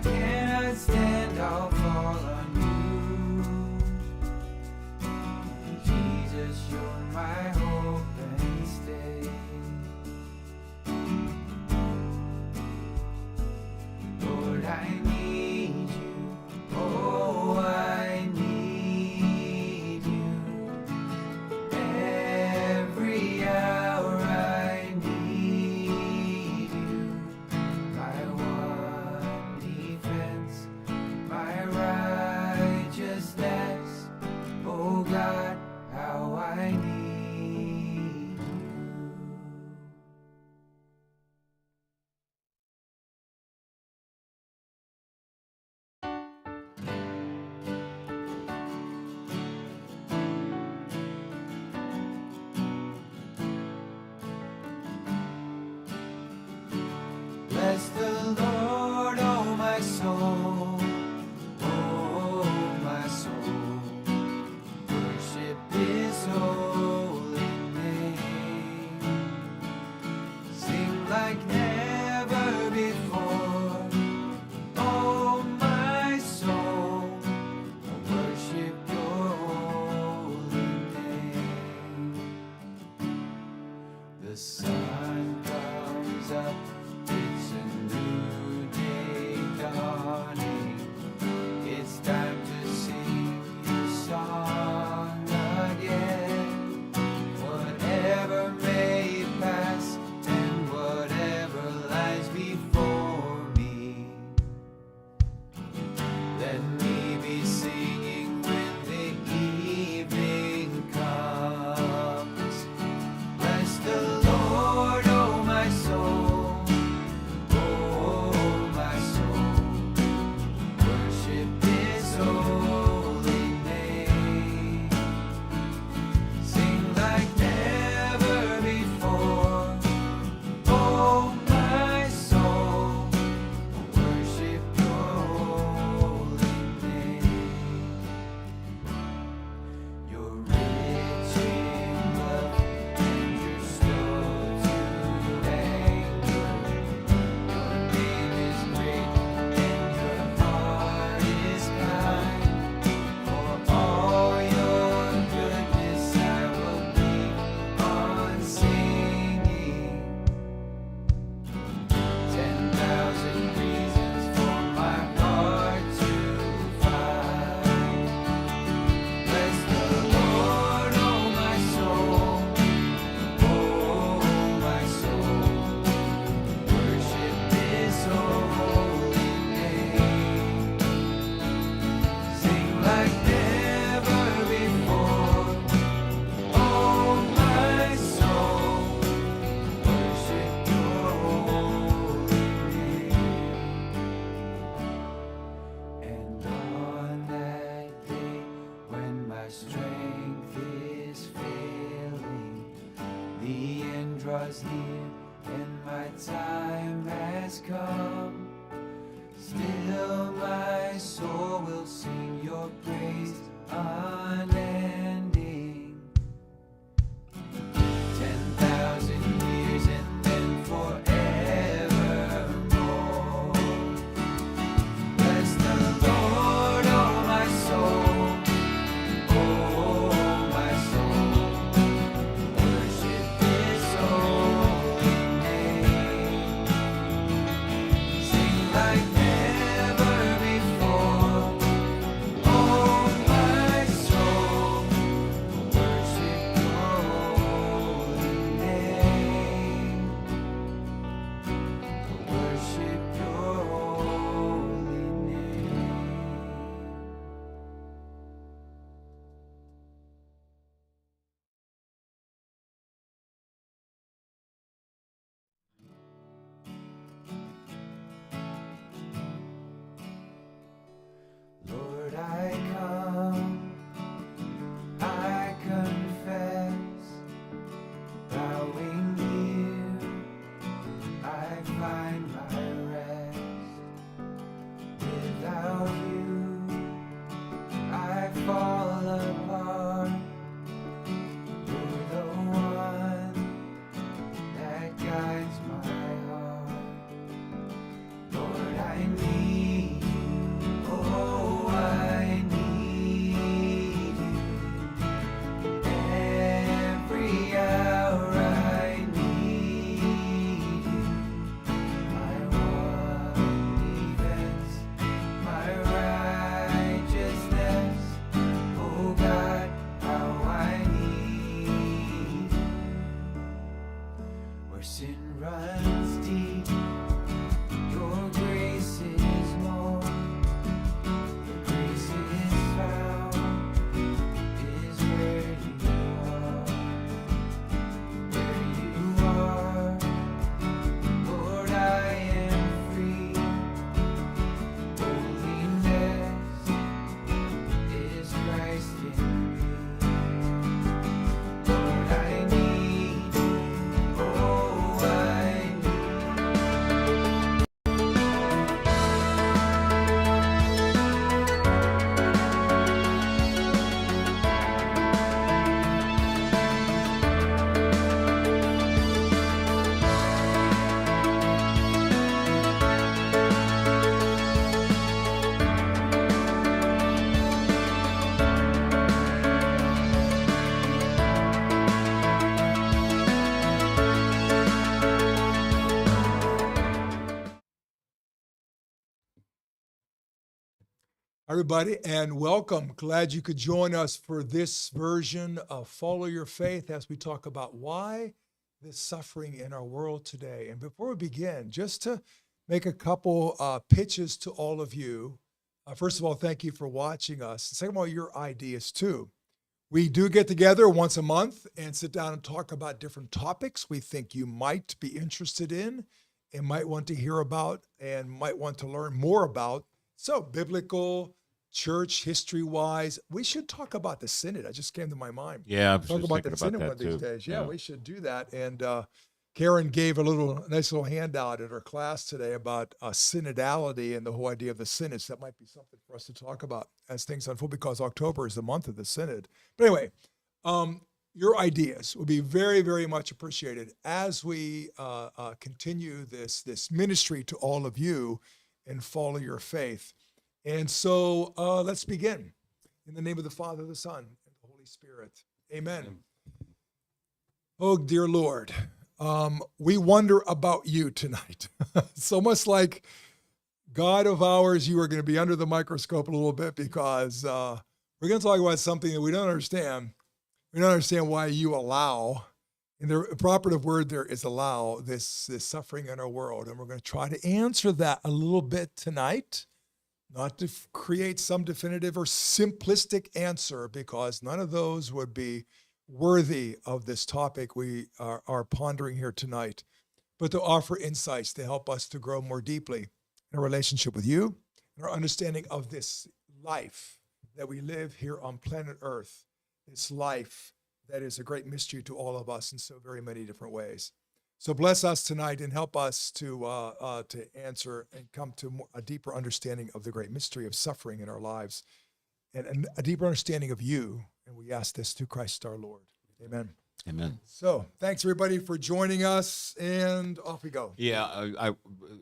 cannot stand, I'll fall on you. Jesus, you're my hope and stay. Lord, I need you. Oh, I need you. Every hour I need you. My one defense, my righteousness. Oh God, how I need you. Bless the Lord, oh my soul, oh my soul. Worship His holy name. Sing like never before, oh my soul. Worship Your holy name. The sun comes up. It's a new day dawning. It's time to sing your song again. Whatever may pass and whatever lies before me, let me be singing when the evening comes. Bless the Lord, oh my soul. Strength is failing, the end draws near, and my time has come. Still my soul will sing Your praise unending. 10,000 years and then forevermore. Bless the Lord, oh my soul. miles deep. Your grace is more. Your grace is found is where you are. Lord, I am free. Holiness is Christ in me. Lord, I need you. Oh, I need you. Everybody, and welcome. Glad you could join us for this version of Follow Your Faith as we talk about why there's suffering in our world today. And before we begin, just to make a couple pitches to all of you. First of all, thank you for watching us. Second of all, your ideas too. We do get together once a month and sit down and talk about different topics we think you might be interested in and might want to hear about and might want to learn more about. So biblical, church history-wise, we should talk about the Synod. I just came to my mind. Yeah, I was Talk just about thinking the about Synod one that of these too. days. Yeah, we should do that. And Karen gave a nice little handout at her class today about synodality and the whole idea of the synods. That might be something for us to talk about as things unfold, because October is the month of the Synod. But anyway, your ideas will be very, very much appreciated as we continue this ministry to all of you and follow your faith. And so let's begin. In the name of the Father, the Son, and the Holy Spirit. Amen. Oh, dear Lord, we wonder about you tonight. It's almost like, God of ours, you are going to be under the microscope a little bit, because we're going to talk about something that we don't understand. We don't understand why you allow, and the operative word there is allow, this suffering in our world. And we're going to try to answer that a little bit tonight. Not to create some definitive or simplistic answer, because none of those would be worthy of this topic we are pondering here tonight, but to offer insights to help us to grow more deeply in our relationship with you and our understanding of this life that we live here on planet Earth, this life that is a great mystery to all of us in so very many different ways. So bless us tonight and help us to answer and come to a deeper understanding of the great mystery of suffering in our lives, and a deeper understanding of you. And we ask this through Christ our Lord. Amen. Amen. So thanks everybody for joining us, and off we go. Yeah, I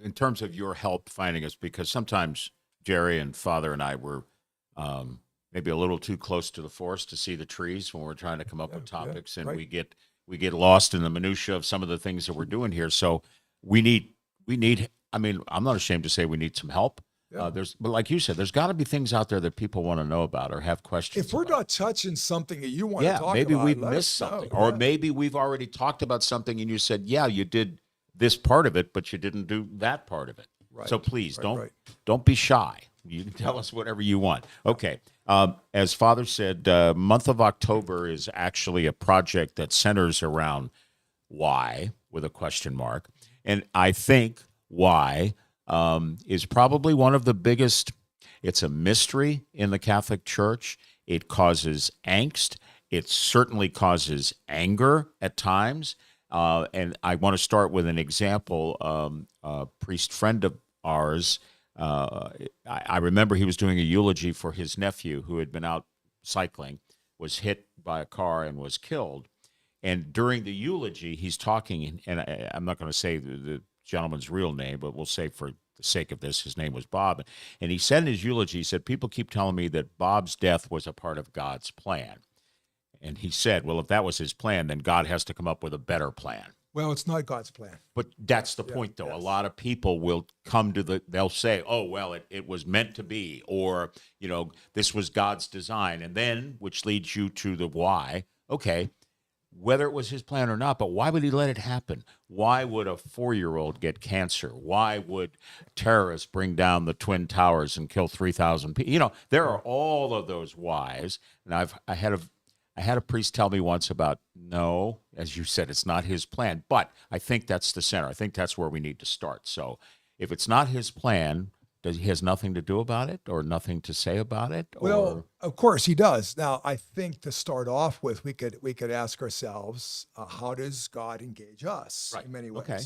in terms of your help finding us, because sometimes Jerry and Father and I were maybe a little too close to the forest to see the trees when we're trying to come up with topics, and right. we get lost in the minutia of some of the things that we're doing here. So we need. I mean, I'm not ashamed to say we need some help. Yeah. But like you said, there's got to be things out there that people want to know about or have questions. If we're about. not touching something that you want to talk about, maybe we've let missed us know. something, or Yeah. maybe we've already talked about something and you said, yeah, you did this part of it, but you didn't do that part of it. Right. So please Right. don't be shy. You can tell us whatever you want. Okay. As Father said, month of October is actually a project that centers around why, with a question mark. And I think why is probably one of the biggest. It's a mystery in the Catholic Church. It causes angst. It certainly causes anger at times. And I want to start with an example. A priest friend of ours, I remember he was doing a eulogy for his nephew who had been out cycling, was hit by a car and was killed. And during the eulogy, he's talking, and I'm not going to say the gentleman's real name, but we'll say for the sake of this, his name was Bob. And he said in his eulogy, he said, people keep telling me that Bob's death was a part of God's plan. And he said, well, if that was his plan, then God has to come up with a better plan. Well, it's not God's plan. But that's the point, though. Yes. A lot of people will come to they'll say, oh, well, it was meant to be, or, this was God's design. And then, which leads you to the why. Okay, whether it was his plan or not, but why would he let it happen? Why would a 4-year-old get cancer? Why would terrorists bring down the Twin Towers and kill 3,000 people? You know, there are all of those whys. And I had a priest tell me once about, no, as you said, it's not his plan. But I think that's the center. I think that's where we need to start. So if it's not his plan, he has nothing to do about it or nothing to say about it? Well, of course he does. Now, I think to start off with, we could ask ourselves, how does God engage us in many ways? Okay.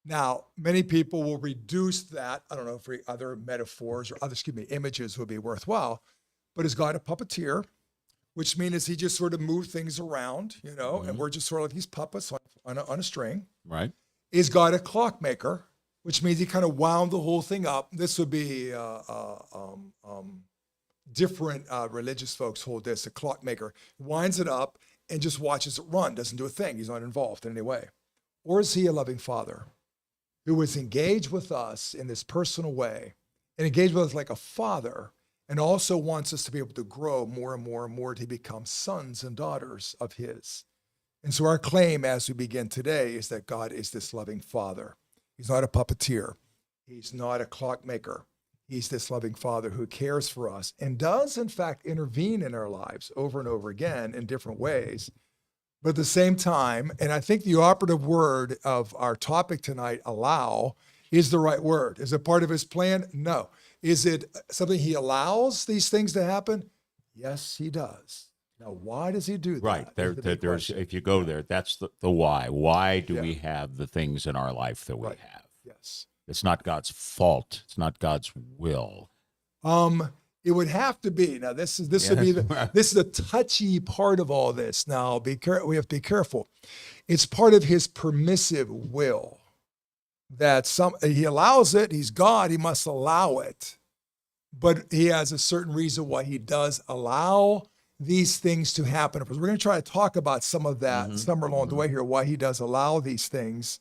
Now, many people will reduce that. I don't know if other metaphors or images would be worthwhile. But is God a puppeteer? Which means he just sort of moved things around, you know, and we're just sort of like these puppets on a string. Right. Is God a clockmaker? Which means he kind of wound the whole thing up. This would be different religious folks hold this. A clockmaker winds it up and just watches it run, doesn't do a thing. He's not involved in any way. Or is he a loving father who is engaged with us in this personal way and engaged with us like a father and also wants us to be able to grow more and more and more to become sons and daughters of his? And so our claim as we begin today is that God is this loving father. He's not a puppeteer. He's not a clockmaker. He's this loving father who cares for us and does, in fact, intervene in our lives over and over again in different ways. But at the same time, and I think the operative word of our topic tonight, allow, is the right word. Is it part of his plan? No. Is it something he allows these things to happen? Yes, he does. Now, why does he do that? Right. There's if you go there, that's the why. Why do we have the things in our life that we have? Yes. It's not God's fault. It's not God's will. It would have to be. Now, this is the touchy part of all this. Now, we have to be careful. It's part of his permissive will that he allows it. He's God. He must allow it. But he has a certain reason why he does allow these things to happen. We're going to try to talk about some of that somewhere along the way here, why he does allow these things.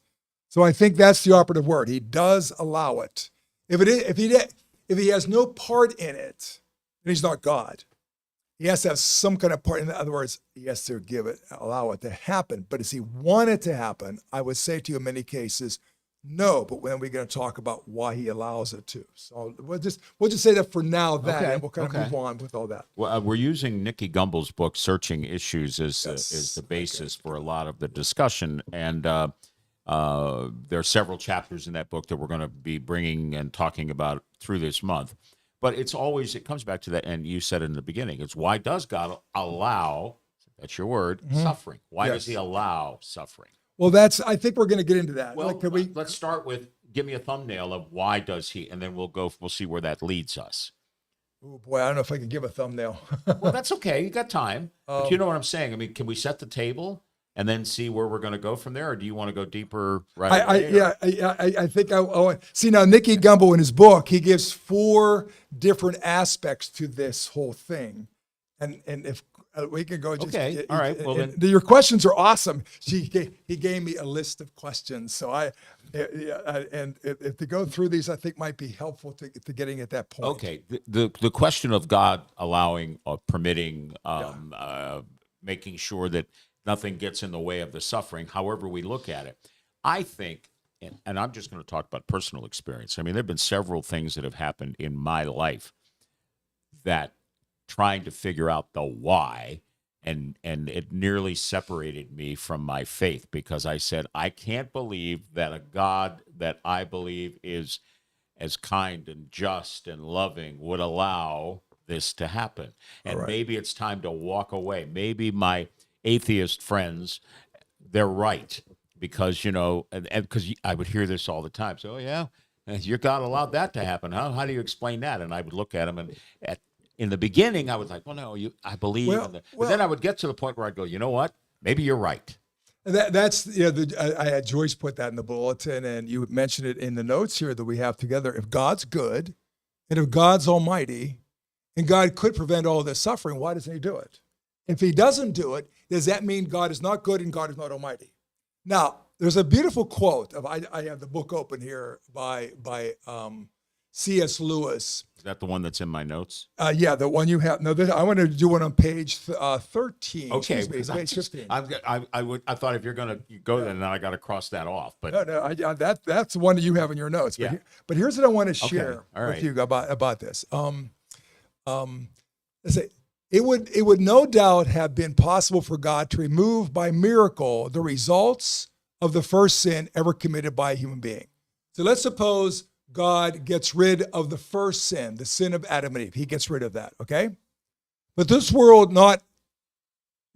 So I think that's the operative word. He does allow it. If he has no part in it, then he's not God. He has to have some kind of part. In other words, he has to allow it to happen. But does he want it to happen? I would say to you in many cases, no. But when we're going to talk about why he allows it to. So we'll just say that for now, and we'll kind of move on with all that. Well, we're using Nicky Gumbel's book, Searching Issues, as the basis for a lot of the discussion. And there are several chapters in that book that we're going to be bringing and talking about through this month. But it comes back to that, and you said it in the beginning, it's why does God allow, that's your word, suffering? Why does he allow suffering? Well, I think we're going to get into that. Well, let's start with, give me a thumbnail of why does he, and then we'll see where that leads us. Oh boy, I don't know if I can give a thumbnail. Well, that's okay. You got time. But you know what I'm saying? I mean, can we set the table and then see where we're going to go from there, or do you want to go deeper right away? I think I see now. Nicky Gumbel in his book, he gives 4 different aspects to this whole thing, and if we can go. Just, okay, all right. Well, then your questions are awesome. He gave me a list of questions, so and if to go through these, I think might be helpful to getting at that point. Okay, the question of God allowing or permitting, making sure that nothing gets in the way of the suffering, however we look at it. I think, and I'm just going to talk about personal experience. I mean, there have been several things that have happened in my life that trying to figure out the why, and it nearly separated me from my faith, because I said, I can't believe that a God that I believe is as kind and just and loving would allow this to happen. And maybe it's time to walk away. Maybe my atheist friends, they're right, because and because I would hear this all the time. So your God allowed that to happen, huh? How do you explain that? And I would look at them, and in the beginning I was like, well, no, I believe. But then I would get to the point where I'd go, you know what? Maybe you're right. That's I had Joyce put that in the bulletin, and you mentioned it in the notes here that we have together. If God's good, and if God's almighty, and God could prevent all this suffering, why doesn't he do it? If he doesn't do it, does that mean God is not good and God is not almighty? Now, there's a beautiful quote I have the book open here by C.S. Lewis. Is that the one that's in my notes? Yeah, the one you have. No, I wanted to do one on page 13. Okay, Excuse me, because page 15. I thought if you're going to go there, then I got to cross that off. But No, that's the one that you have in your notes. Yeah. But here's what I want to share all right. with you about this. Let's say it would no doubt have been possible for God to remove by miracle the results of the first sin ever committed by a human being. So let's suppose God gets rid of the first sin, the sin of Adam and Eve. He gets rid of that, okay? But this world not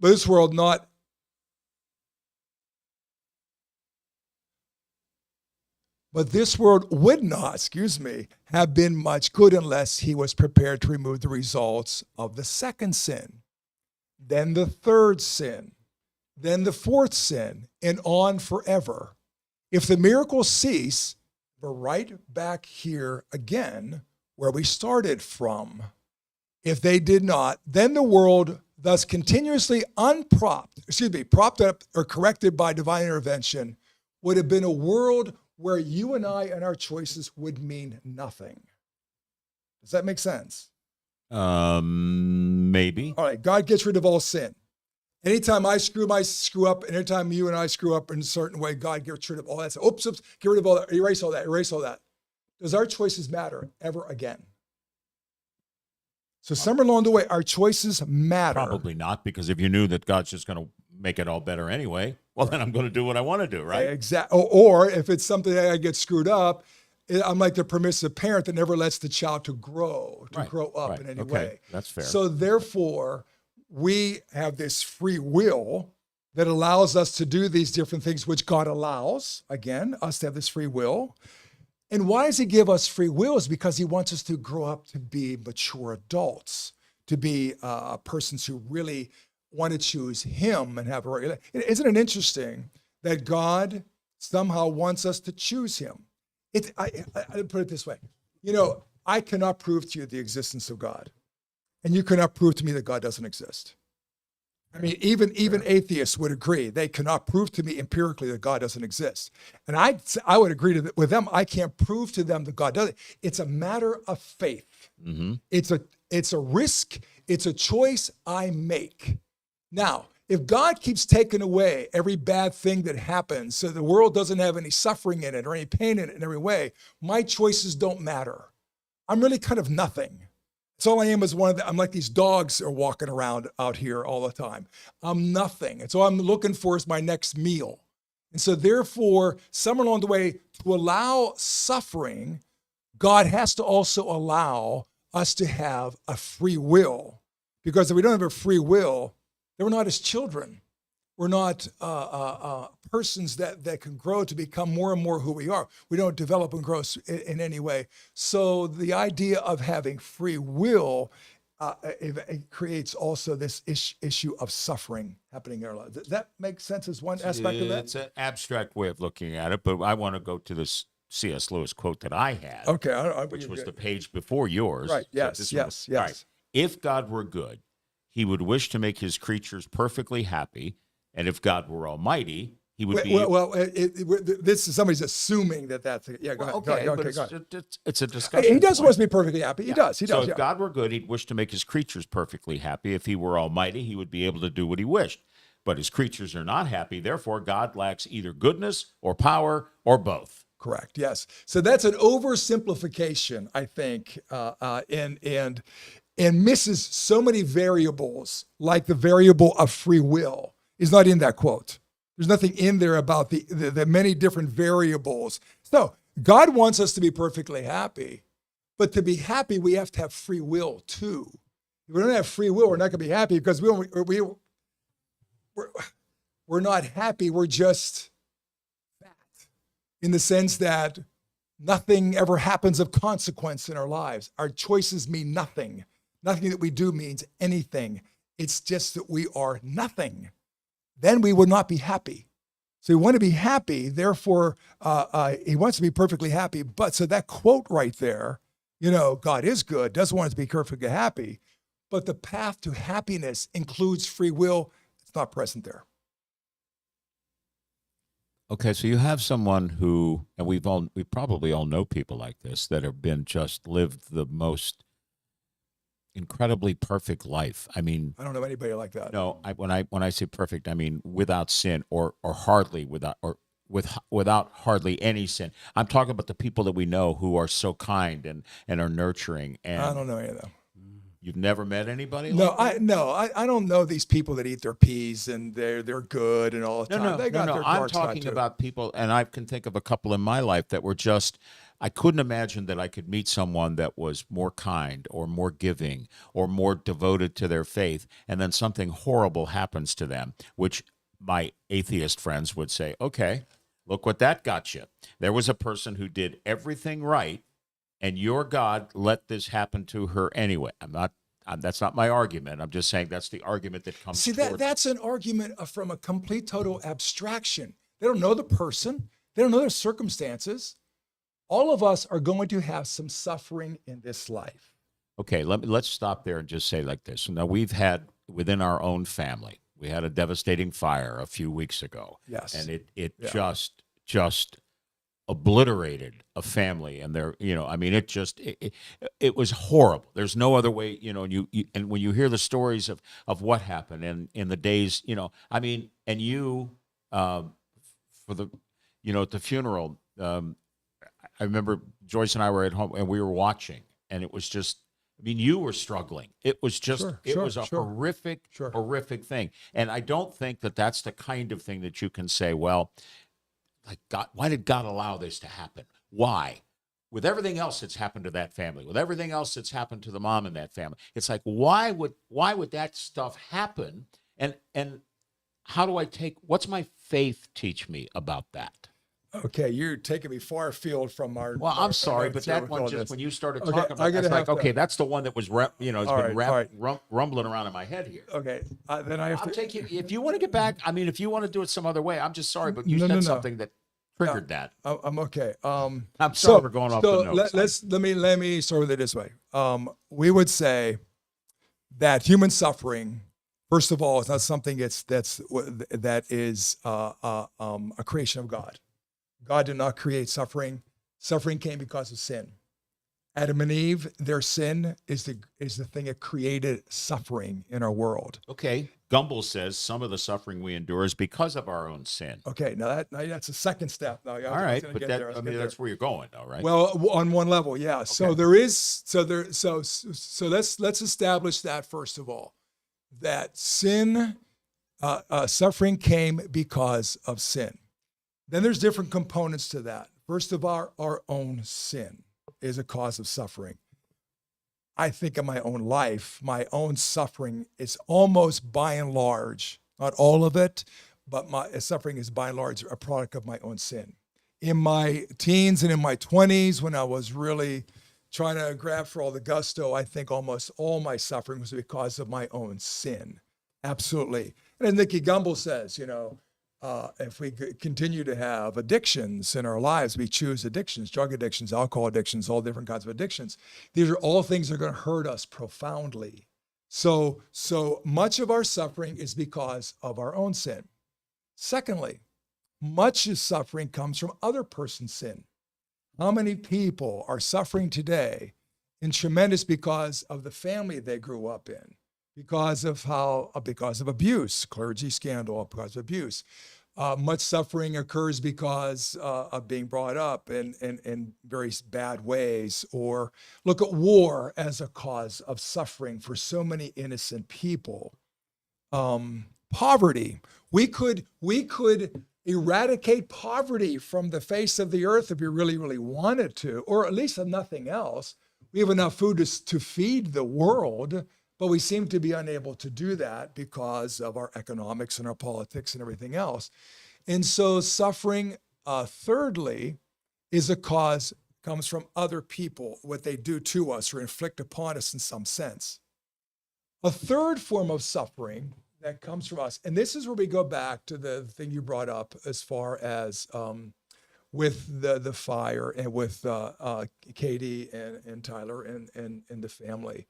But this world would not, have been much good unless he was prepared to remove the results of the second sin, then the third sin, then the fourth sin, and on forever. If the miracles cease, we're right back here again where we started from. If they did not, then the world, thus continuously propped up or corrected by divine intervention, would have been a world where you and I and our choices would mean nothing. Does that make sense? Maybe. All right, God gets rid of all sin. Anytime I screw up, and anytime you and I screw up in a certain way, God gets rid of all that. So, oops, get rid of all that, erase all that. Does our choices matter ever again? So somewhere along the way, our choices matter. Probably not, because if you knew that God's just going to make it all better anyway, well, then I'm going to do what I want to do, right? Exactly. Or if it's something that I get screwed up, I'm like the permissive parent that never lets the child to grow up in any way. That's fair. So therefore, we have this free will that allows us to do these different things, which God allows, again, us to have this free will. And why does he give us free will? Is because he wants us to grow up to be mature adults, to be persons who really want to choose him and have a right. Isn't it interesting that God somehow wants us to choose him? I put it this way. I cannot prove to you the existence of God. And you cannot prove to me that God doesn't exist. I mean, even atheists would agree. They cannot prove to me empirically that God doesn't exist. And I would agree with them. I can't prove to them that God doesn't. It's a matter of faith. Mm-hmm. It's a risk. It's a choice I make. Now, if God keeps taking away every bad thing that happens so the world doesn't have any suffering in it or any pain in it in every way, my choices don't matter. I'm really kind of nothing. That's all I am is I'm like these dogs are walking around out here all the time. I'm nothing. And so I'm looking for is my next meal. And so therefore, somewhere along the way, to allow suffering, God has to also allow us to have a free will. Because if we don't have a free will, then we're not his children. We're not persons that can grow to become more and more who we are. We don't develop and grow in any way. So the idea of having free will it creates also this issue of suffering happening in our lives. Does that make sense as one aspect of that? It's an abstract way of looking at it, but I want to go to this C.S. Lewis quote that I had, okay, which was the page before yours. Right, So yes. All right. If God were good, he would wish to make his creatures perfectly happy. And if God were almighty, he would be... This is somebody's assuming that's... Yeah, go ahead. Okay, it's a discussion. He does point. want us to be perfectly happy. He does. So if God were good, he'd wish to make his creatures perfectly happy. If he were almighty, he would be able to do what he wished. But his creatures are not happy. Therefore, God lacks either goodness or power or both. Correct. Yes. So that's an oversimplification, I think, and misses so many variables, like the variable of free will is not in that quote. There's nothing in there about the many different variables. So God wants us to be perfectly happy, but to be happy, we have to have free will too. If we don't have free will, we're not going to be happy because we're not happy. We're just fat in the sense that nothing ever happens of consequence in our lives. Our choices mean nothing. Nothing that we do means anything. It's just that we are nothing. Then we would not be happy. So we want to be happy. Therefore, he wants to be perfectly happy. But so that quote right there, God is good, doesn't want us to be perfectly happy. But the path to happiness includes free will. It's not present there. Okay, so you have someone who, and we probably all know people like this that have been just lived the most incredibly perfect life. I mean, I don't know anybody like that. no, when I say perfect, I mean without sin or hardly without or without hardly any sin. I'm talking about the people that we know who are so kind and are nurturing. I And don't know any of them. you've never met anybody No, like that? I don't know these people that eat their peas and they're good and all the No, time. no, They no, got no. their I'm dark side talking too. about people, and I can think of a couple in my life that were just, I couldn't imagine that I could meet someone that was more kind or more giving or more devoted to their faith, and then something horrible happens to them, which my atheist friends would say, okay, look what that got you. There was a person who did everything right, and your God let this happen to her anyway. That's not my argument. I'm just saying that's the argument that comes See, towards. that's an argument from a complete total abstraction. They don't know the person. They don't know their circumstances. All of us are going to have some suffering in this life. Okay, let's stop there and just say like this. Now we've had within our own family, we had a devastating fire a few weeks ago. Yes. And it Yeah. just obliterated a family, and I mean it was horrible. There's no other way, and when you hear the stories of what happened in the days, I mean, and you for the at the funeral, I remember Joyce and I were at home and we were watching, and it was just, I mean, you were struggling. It was just, it was a horrific, horrific thing. And I don't think that that's the kind of thing that you can say, well, like God, why did God allow this to happen? Why? With everything else that's happened to that family, with everything else that's happened to the mom in that family, it's like, why would that stuff happen? And how do what's my faith teach me about that? Okay, you're taking me far afield from our. Well, I'm sorry, but that one just when you started talking about, it's like, okay, that's the one that was rumbling around in my head here. Okay, then I have I'll to take you if you want to get back. I mean, if you want to do it some other way, I'm just sorry, but you No, said no. something that triggered that. I'm okay. I'm sorry for going off the notes. Let me start with it this way. We would say that human suffering, first of all, is not something that is a creation of God. God did not create suffering. Suffering came because of sin. Adam and Eve, their sin is the thing that created suffering in our world. Okay, Gumbel says some of the suffering we endure is because of our own sin. Okay, now that's a second step. Now, All right, but that's where you're going, though, right? Well, on one level, yeah. So let's establish that first of all, that sin, suffering came because of sin. Then there's different components to that. First of all, our own sin is a cause of suffering. I think in my own life, my own suffering is almost by and large, not all of it, but my suffering is by and large a product of my own sin. In my teens and in my 20s, when I was really trying to grab for all the gusto, I think almost all my suffering was because of my own sin. Absolutely. And as Nicky Gumbel says, if we continue to have addictions in our lives, we choose addictions, drug addictions, alcohol addictions, all different kinds of addictions. These are all things that are going to hurt us profoundly. So much of our suffering is because of our own sin. Secondly, much of suffering comes from other person's sin. How many people are suffering today in tremendous because of the family they grew up in? Because of abuse, clergy scandal, because of abuse. Much suffering occurs because of being brought up in very bad ways. Or look at war as a cause of suffering for so many innocent people. Poverty. We could eradicate poverty from the face of the earth if we really, really wanted to, or at least if nothing else. We have enough food to feed the world. But we seem to be unable to do that because of our economics and our politics and everything else. And so suffering, thirdly, comes from other people, what they do to us or inflict upon us in some sense. A third form of suffering that comes from us, and this is where we go back to the thing you brought up as far as with the fire and with Katie and Tyler and the family.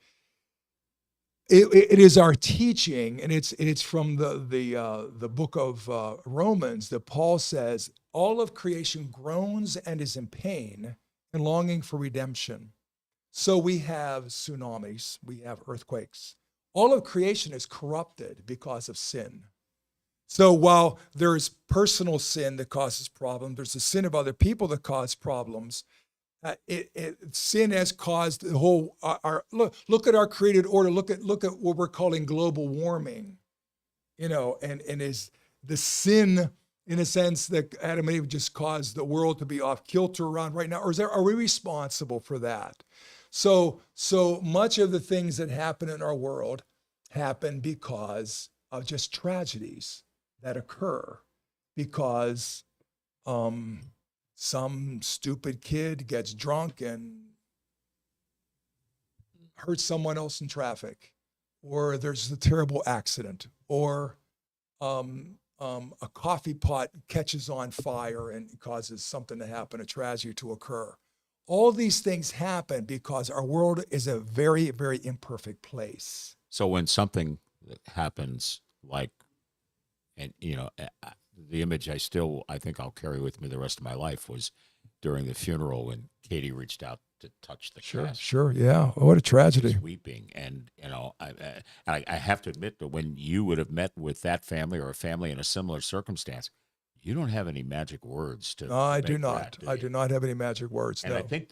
It is our teaching, and it's from the book of Romans that Paul says all of creation groans and is in pain and longing for redemption. So we have tsunamis, we have earthquakes. All of creation is corrupted because of sin. So while there's personal sin that causes problems, there's the sin of other people that cause problems. Sin has caused the whole. Look at our created order. Look at what we're calling global warming. And is the sin in a sense that Adam and Eve just caused the world to be off kilter around right now, or are we responsible for that? So much of the things that happen in our world happen because of just tragedies that occur because some stupid kid gets drunk and hurts someone else in traffic, or there's a terrible accident, or a coffee pot catches on fire and causes something to happen, a tragedy to occur. All these things happen because our world is a very, very imperfect place. So when something happens, like, and the image I think I'll carry with me the rest of my life was during the funeral when Katie reached out to touch the casket. Sure, yeah. What a tragedy. Just weeping, and I have to admit that when you would have met with that family or a family in a similar circumstance, you don't have any magic words to. No, I do make not. that, do I you? do not have any magic words. And No. I think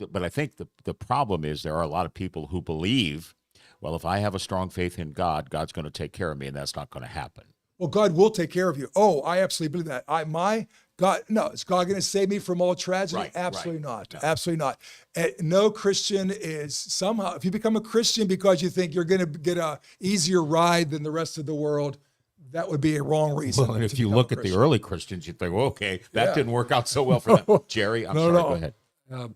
the problem is there are a lot of people who believe, well, if I have a strong faith in God, God's going to take care of me, and that's not going to happen. Well, God will take care of you. Oh, I absolutely believe that. My God, no, is God going to save me from all tragedy? Right, Absolutely right. not. No. Absolutely not. No Christian is somehow, if you become a Christian because you think you're going to get a easier ride than the rest of the world, that would be a wrong reason. Well, and if to you become look a at the Christian. early Christians, you'd think, well, okay, that Yeah. didn't work out so well for them. Jerry, I'm No, sorry, no. go ahead.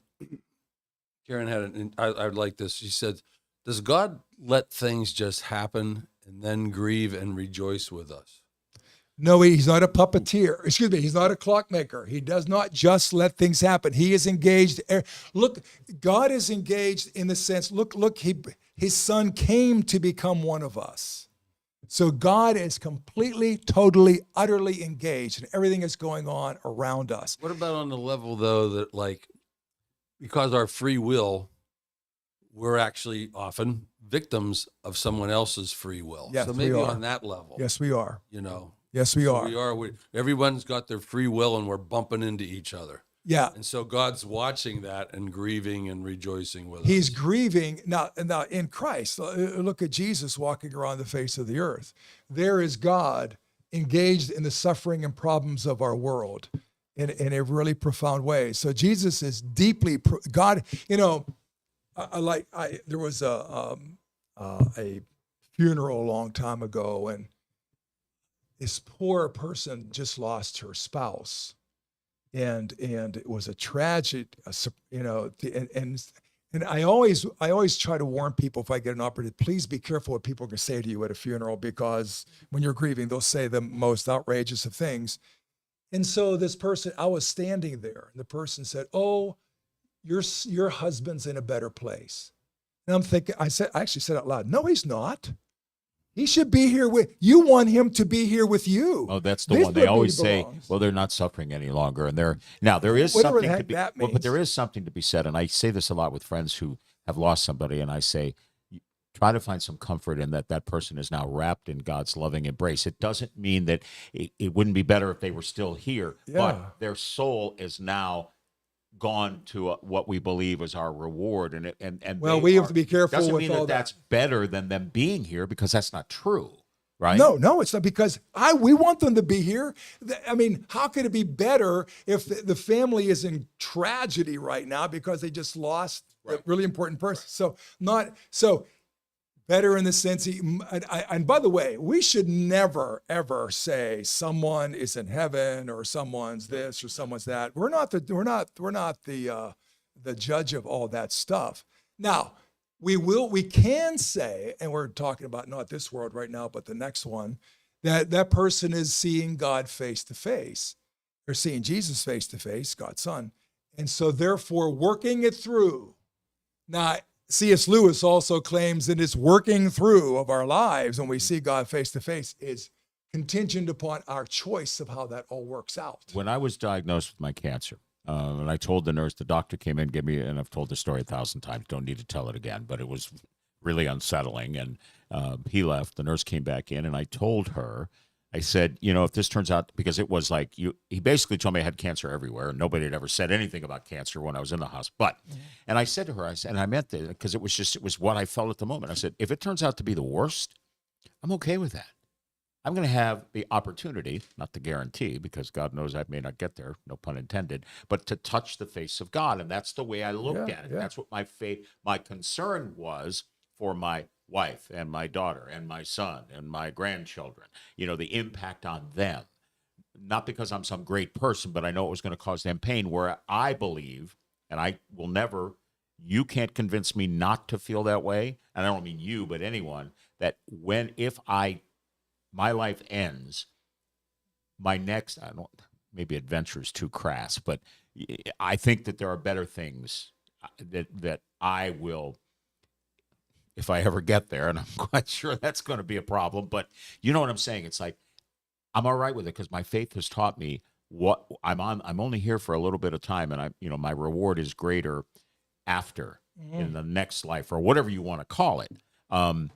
Karen had I would like this. She said, does God let things just happen and then grieve and rejoice with us? No, he's not a puppeteer. Excuse me, he's not a clockmaker. He does not just let things happen. He is engaged. Look, God is engaged in the sense, his son came to become one of us. So God is completely, totally, utterly engaged in everything that's going on around us. What about on the level, though, that because our free will, we're actually often victims of someone else's free will. Yes, so we maybe are. on that level, Yes, we are. Yes, we So are. Everyone's got their free will and we're bumping into each other. Yeah. And so God's watching that and grieving and rejoicing with He's us. grieving now in Christ. Look at Jesus walking around the face of the earth. There is God engaged in the suffering and problems of our world in a really profound way. So Jesus is deeply God. There was a funeral a long time ago, and this poor person just lost her spouse. And it was a tragedy, and I always try to warn people if I get an opportunity, please be careful what people are going to say to you at a funeral, because when you're grieving, they'll say the most outrageous of things. And so this person, I was standing there, and the person said, "Oh, your husband's in a better place." And I'm thinking, I actually said out loud, "No, he's not. He should be here with you. Want him to be here with you." Oh, that's the This one. is They where he always say, belongs. well, they're not suffering any longer. And there is Whatever the something to heck be, that well, but means. there is something to be said. And I say this a lot with friends who have lost somebody. And I say, try to find some comfort in that person is now wrapped in God's loving embrace. It doesn't mean that it wouldn't be better if they were still here, Yeah. but their soul is now gone to what we believe is our reward. And Well, they we have are- to be careful doesn't with mean all that's that. better than them being here, because that's not true. Right? No, it's not, because we want them to be here. I mean, how could it be better if the family is in tragedy right now because they just lost a really important person? So better in the sense. And by the way, we should never ever say someone is in heaven or someone's this or someone's that. We're not the judge of all that stuff. Now, we can say, and we're talking about not this world right now, but the next one, that person is seeing God face to face. They're seeing Jesus face to face, God's Son. And so therefore working it through. Now, C.S. Lewis also claims that it's working through of our lives when we see God face to face is contingent upon our choice of how that all works out. When I was diagnosed with my cancer, and I told the nurse, the doctor came in, gave me, and I've told the story 1,000 times, don't need to tell it again, but it was really unsettling. And he left, the nurse came back in, and I told her, I said, if this turns out, because it was like, he basically told me I had cancer everywhere, and nobody had ever said anything about cancer when I was in the hospital. And I said to her, and I meant that because it was what I felt at the moment. I said, if it turns out to be the worst, I'm okay with that. I'm going to have the opportunity, not the guarantee, because God knows I may not get there, no pun intended, but to touch the face of God. And that's the way I looked at it. That's what my concern was for my wife and my daughter and my son and my grandchildren, the impact on them. Not because I'm some great person, but I know it was going to cause them pain, where I believe, and I will never, you can't convince me not to feel that way. And I don't mean you, but anyone, that if my life ends, my next, maybe adventure is too crass, but I think that there are better things that I will, if I ever get there, and I'm quite sure that's going to be a problem, but you know what I'm saying? It's like, I'm all right with it because my faith has taught me what I'm only here for a little bit of time, and my reward is greater after in the next life, or whatever you want to call it.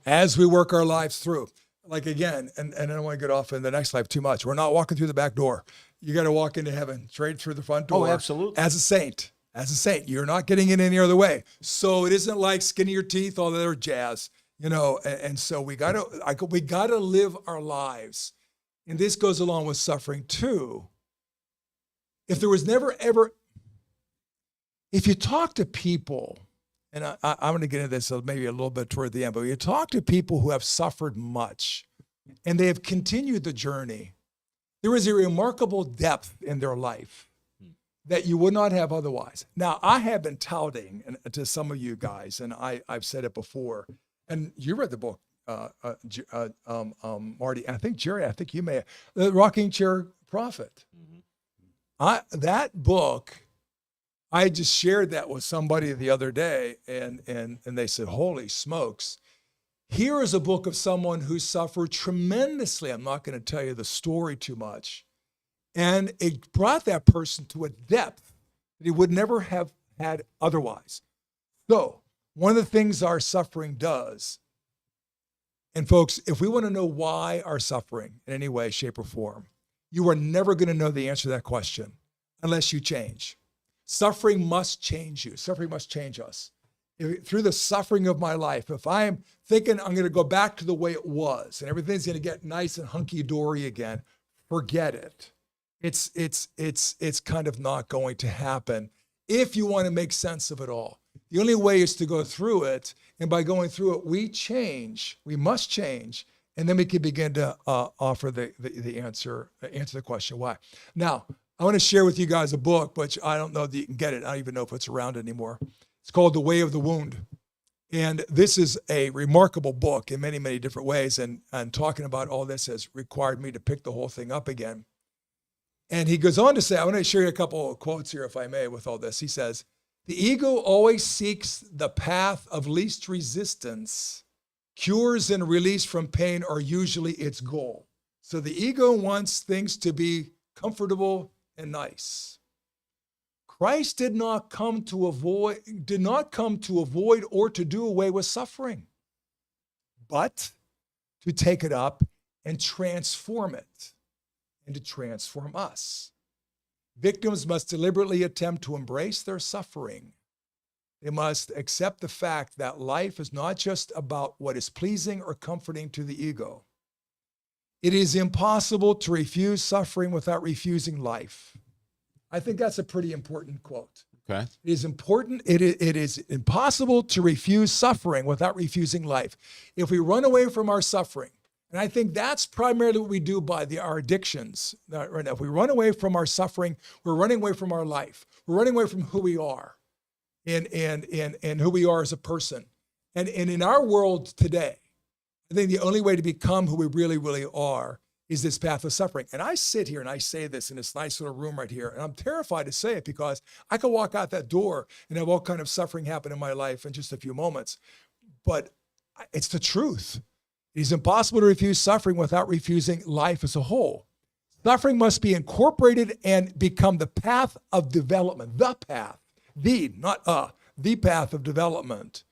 As we work our lives through. Like again, and I don't want to get off in the next life too much. We're not walking through the back door. You got to walk into heaven straight through the front door. Oh, absolutely. As a saint, you're not getting in any other way. So it isn't like skinning your teeth, all that other jazz, And so we got to live our lives, and this goes along with suffering too. If there was never ever, if you talk to people. And I'm going to get into this maybe a little bit toward the end, but you talk to people who have suffered much and they have continued the journey. There is a remarkable depth in their life that you would not have otherwise. Now, I have been touting to some of you guys, and I've said it before, and you read the book, Marty, and I think Jerry, you may have, The Rocking Chair Prophet. That book, I just shared that with somebody the other day, and they said, holy smokes. Here is a book of someone who suffered tremendously. I'm not going to tell you the story too much. And it brought that person to a depth that he would never have had otherwise. So one of the things our suffering does, and folks, if we want to know why our suffering in any way, shape, or form, you are never going to know the answer to that question unless you change. Suffering must change you. Suffering must change us. Through the suffering of my life, if I am thinking I'm going to go back to the way it was and everything's going to get nice and hunky-dory again, forget it. It's kind of not going to happen if you want to make sense of it all. The only way is to go through it, and by going through it, we change. We must change, and then we can begin to offer the answer the question why. Now, I want to share with you guys a book, but I don't know that you can get it. I don't even know if it's around anymore. It's called The Way of the Wound. And this is a remarkable book in many, many different ways. And talking about all this has required me to pick the whole thing up again. And he goes on to say, I want to share you a couple of quotes here, if I may, with all this. He says, the ego always seeks the path of least resistance. Cures and release from pain are usually its goal. So the ego wants things to be comfortable and nice. Christ did not come to avoid or to do away with suffering, but to take it up and transform it and to transform us. Victims must deliberately attempt to embrace their suffering. They must accept the fact that life is not just about what is pleasing or comforting to the ego. It is impossible to refuse suffering without refusing life. I think that's a pretty important quote. Okay. It is important. It is impossible to refuse suffering without refusing life. If we run away from our suffering, and I think that's primarily what we do by our addictions right now. If we run away from our suffering, we're running away from our life. We're running away from who we are and who we are as a person. And in our world today, I think the only way to become who we really, really are is this path of suffering. And I sit here and I say this in this nice little room right here, and I'm terrified to say it because I could walk out that door and have all kind of suffering happen in my life in just a few moments. But it's the truth. It is impossible to refuse suffering without refusing life as a whole. Suffering must be incorporated and become the path of development, the path, the path of development.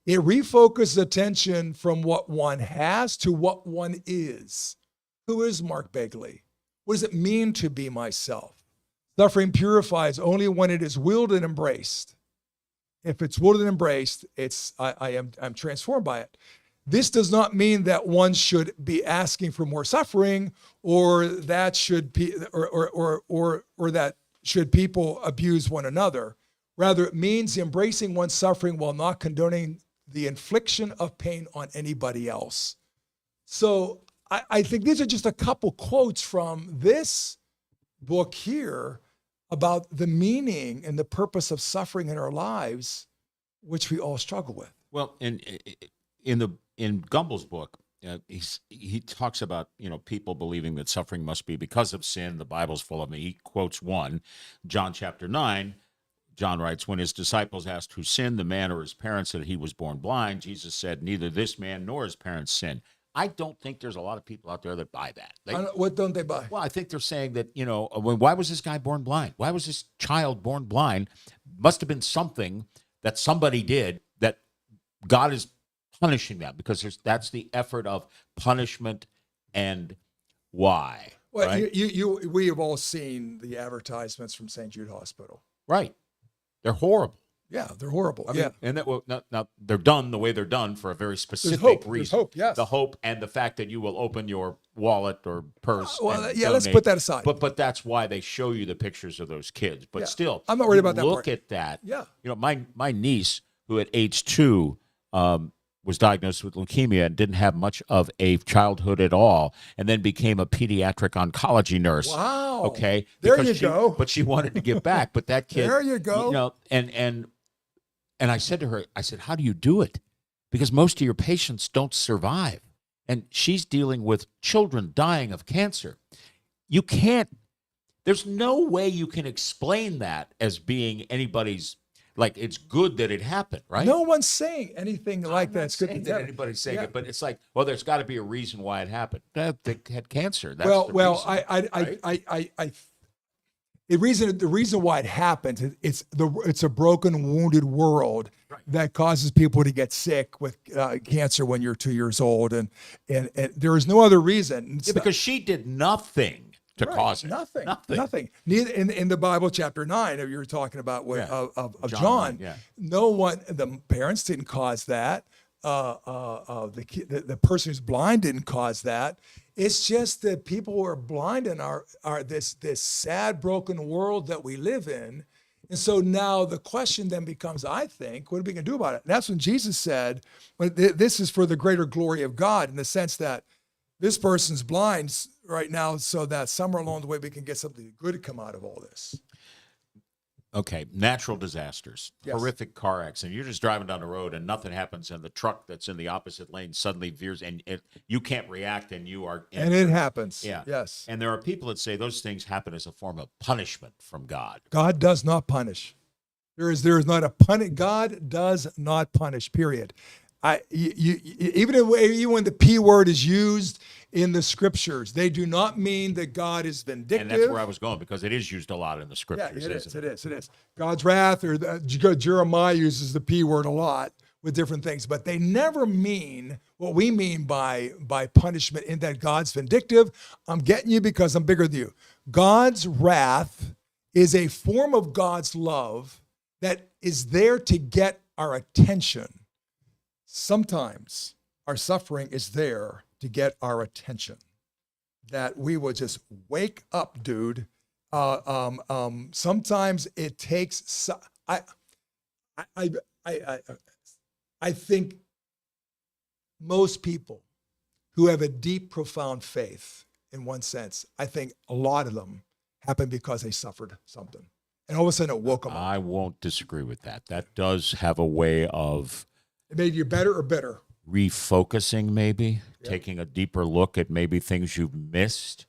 It refocuses attention from what one has to what one is. Who is Mark Begley? What does it mean to be myself? Suffering purifies only when it is willed and embraced. If it's willed and embraced, I'm transformed by it. This does not mean that one should be asking for more suffering, or that should be, or that should people abuse one another. Rather, it means embracing one's suffering while not condoning the infliction of pain on anybody else. So I think these are just a couple quotes from this book here about the meaning and the purpose of suffering in our lives, which we all struggle with. Well, in Gumbel's book, he talks about, people believing that suffering must be because of sin. The Bible's full of it. He quotes one, John chapter 9. John writes, when his disciples asked who sinned, the man or his parents, that he was born blind, Jesus said, neither this man nor his parents sinned. I don't think there's a lot of people out there that buy that. What don't they buy? Well, I think they're saying that, why was this guy born blind? Why was this child born blind? Must have been something that somebody did that God is punishing them, because that's the effort of punishment. And why? Well, right? we have all seen the advertisements from St. Jude Hospital. Right. They're horrible. Yeah, they're horrible. I mean, and that now they're done the way they're done for a very specific reason. There's hope, yes. The hope and the fact that you will open your wallet or purse. Let's donate. put that aside. But that's why they show you the pictures of those kids. But still, I'm not worried about that Look part. at that. Yeah. My niece, who at age 2 was diagnosed with leukemia and didn't have much of a childhood at all, and then became a pediatric oncology nurse. Wow. Okay. There you go. But she wanted to give back. But that kid. There you go. And I said to her, how do you do it? Because most of your patients don't survive. And she's dealing with children dying of cancer. There's no way you can explain that as being anybody's, like, it's good that it happened, right? No one's saying anything like that. It's good that anybody's saying it, but it's like, well, there's got to be a reason why it happened. They had cancer. That's the reason. The reason why it happened, it's a broken, wounded world that causes people to get sick with cancer when you're 2 years old, and there is no other reason. Because she did nothing to cause it. Nothing. Neither in the Bible, chapter 9, you were talking about of John. No one, the parents didn't cause that. The person who's blind didn't cause that. It's just that people who are blind in our this sad, broken world that we live in. And so now the question then becomes, I think, what are we going to do about it? And that's when Jesus said, this is for the greater glory of God, in the sense that this person's blind right now, so that somewhere along the way we can get something good to come out of all this. Okay, natural disasters, Yes. horrific car accident. You're just driving down the road and nothing happens, and the truck that's in the opposite lane suddenly veers, and you can't react, and you are. And it happens. Yeah. Yes. And there are people that say those things happen as a form of punishment from God. God does not punish. There is not a punish. God does not punish. Period. Even when the P word is used in the scriptures, they do not mean that God is vindictive. And that's where I was going, because it is used a lot in the scriptures. Yeah, it is. God's wrath, or Jeremiah uses the P word a lot with different things, but they never mean what we mean by punishment, in that God's vindictive. I'm getting you because I'm bigger than you. God's wrath is a form of God's love that is there to get our attention. Sometimes our suffering is there to get our attention, that we will just wake up, dude. Sometimes it takes. I think most people who have a deep, profound faith, in one sense, I think a lot of them happen because they suffered something, and all of a sudden it woke them up. I won't disagree with that. That does have a way of. It made you better or bitter. Refocusing, maybe taking a deeper look at maybe things you've missed.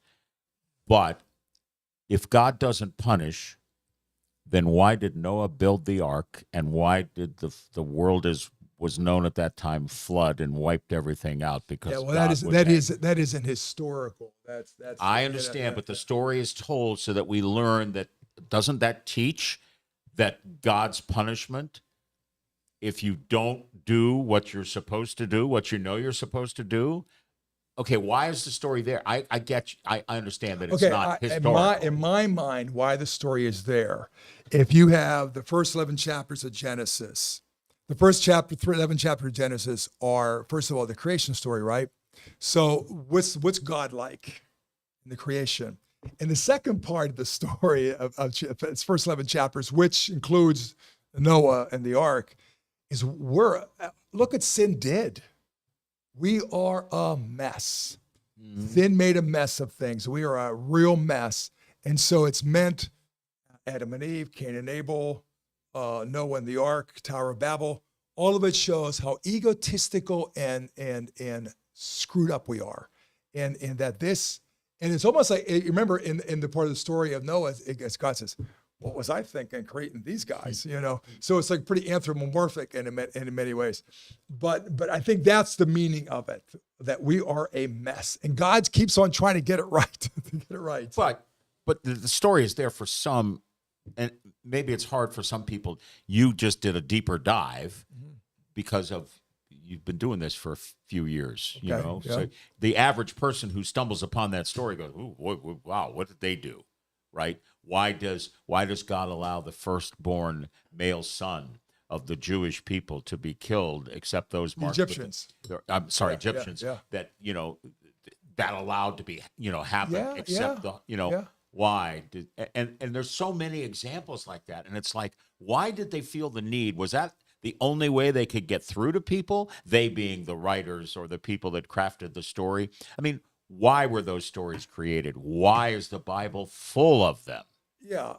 But if God doesn't punish, then why did Noah build the ark, and why did the world is was known at that time flood and wiped everything out because Yeah, well, God that was angry. that isn't historical. That's I yeah, understand, yeah, but the yeah. story is told so that we learn that. Doesn't that teach that God's punishment, if you don't do what you're supposed to do, what you know you're supposed to do? Okay, why is the story there? I get you. I understand that it's Okay, not in historical. my mind, why the story is there, if you have the first 11 chapters of Genesis, the first 11 chapters of Genesis are, first of all, the creation story, right? So what's God like in the creation? And the second part of the story of its first 11 chapters, which includes Noah and the ark, is look at sin did. We are a mess. Sin made a mess of things. We are a real mess. And so it's meant Adam and Eve, Cain and Abel, Noah and the ark, Tower of Babel. All of it shows how egotistical and screwed up we are. And that this, and it's almost like, you remember in the part of the story of Noah, God says, what was I thinking creating these guys, you know? So it's like pretty anthropomorphic in many ways. But I think that's the meaning of it, that we are a mess. And God keeps on trying to get it right, to get it right. But the story is there for some, and maybe it's hard for some people. You just did a deeper dive because of you've been doing this for a few years, you Okay, know. yeah. So the average person who stumbles upon that story goes, "Ooh, wow, what did they do?" Right? Why does God allow the firstborn male son of the Jewish people to be killed, except those marked with Egyptians. I'm sorry, Yeah, yeah, Egyptians yeah. that that allowed to be happen, Yeah, except yeah, the yeah. why did and there's so many examples like that, and it's like, why did they feel the need? Was that the only way they could get through to people? They being the writers or the people that crafted the story. I mean, why were those stories created? Why is the Bible full of them? Yeah,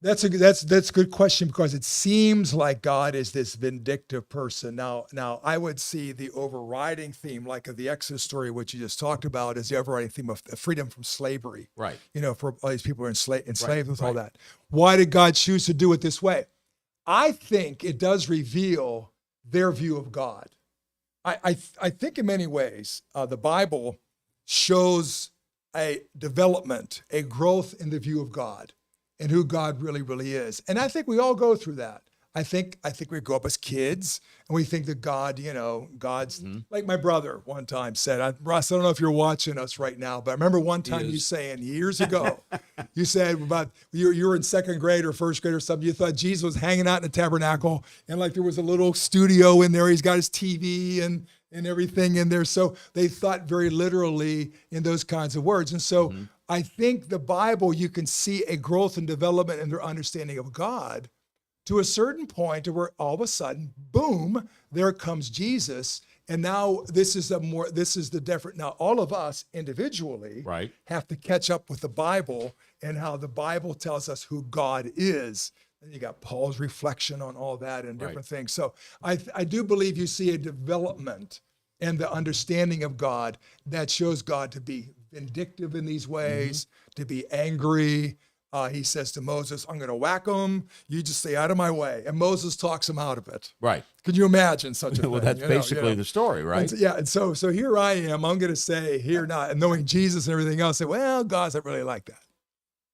that's a good question, because it seems like God is this vindictive person. Now I would see the overriding theme, like of the Exodus story, which you just talked about, is the overriding theme of freedom from slavery. Right. You know, for all these people who are enslaved with all right. that. Why did God choose to do it this way? I think it does reveal their view of God. I think in many ways the Bible shows a development, a growth in the view of God and who God really is. And I think we all go through that. I think we grow up as kids and we think that God, God's like my brother one time said, Ross, I don't know if you're watching us right now, but I remember one time you saying years ago, you said about you were in second grade or first grade or something. You thought Jesus was hanging out in the tabernacle and like there was a little studio in there. He's got his TV and everything in there. So they thought very literally in those kinds of words. And so I think the Bible, you can see a growth and development in their understanding of God to a certain point to where all of a sudden, boom, there comes Jesus. And now this is the different. Now all of us individually have to catch up with the Bible and how the Bible tells us who God is. And you got Paul's reflection on all that and different things. So I do believe you see a development and the understanding of God that shows God to be vindictive in these ways, to be angry. He says to Moses, I'm going to whack him. You just stay out of my way. And Moses talks him out of it. Right. Could you imagine such a thing? Well, that's basically the story, right? And so here I am. I'm going to say here not, and knowing Jesus and everything else, say, well, God's not really like that.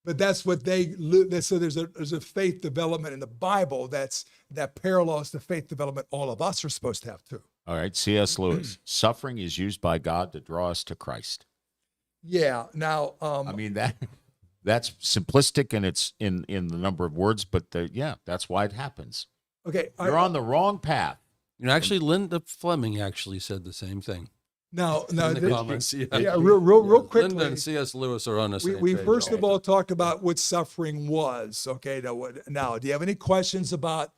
But that's what so there's a faith development in the Bible that parallels the faith development all of us are supposed to have too. All right. C.S. Lewis, suffering is used by God to draw us to Christ. Yeah. Now, I mean, that's simplistic and it's in the number of words, but that's why it happens. Okay. You're on the wrong path. Actually, Linda Fleming actually said the same thing. Now, In the comments, real quickly. Linda and C.S. Lewis are on the same We page. first of all talked about what suffering was. Okay. Now, do you have any questions about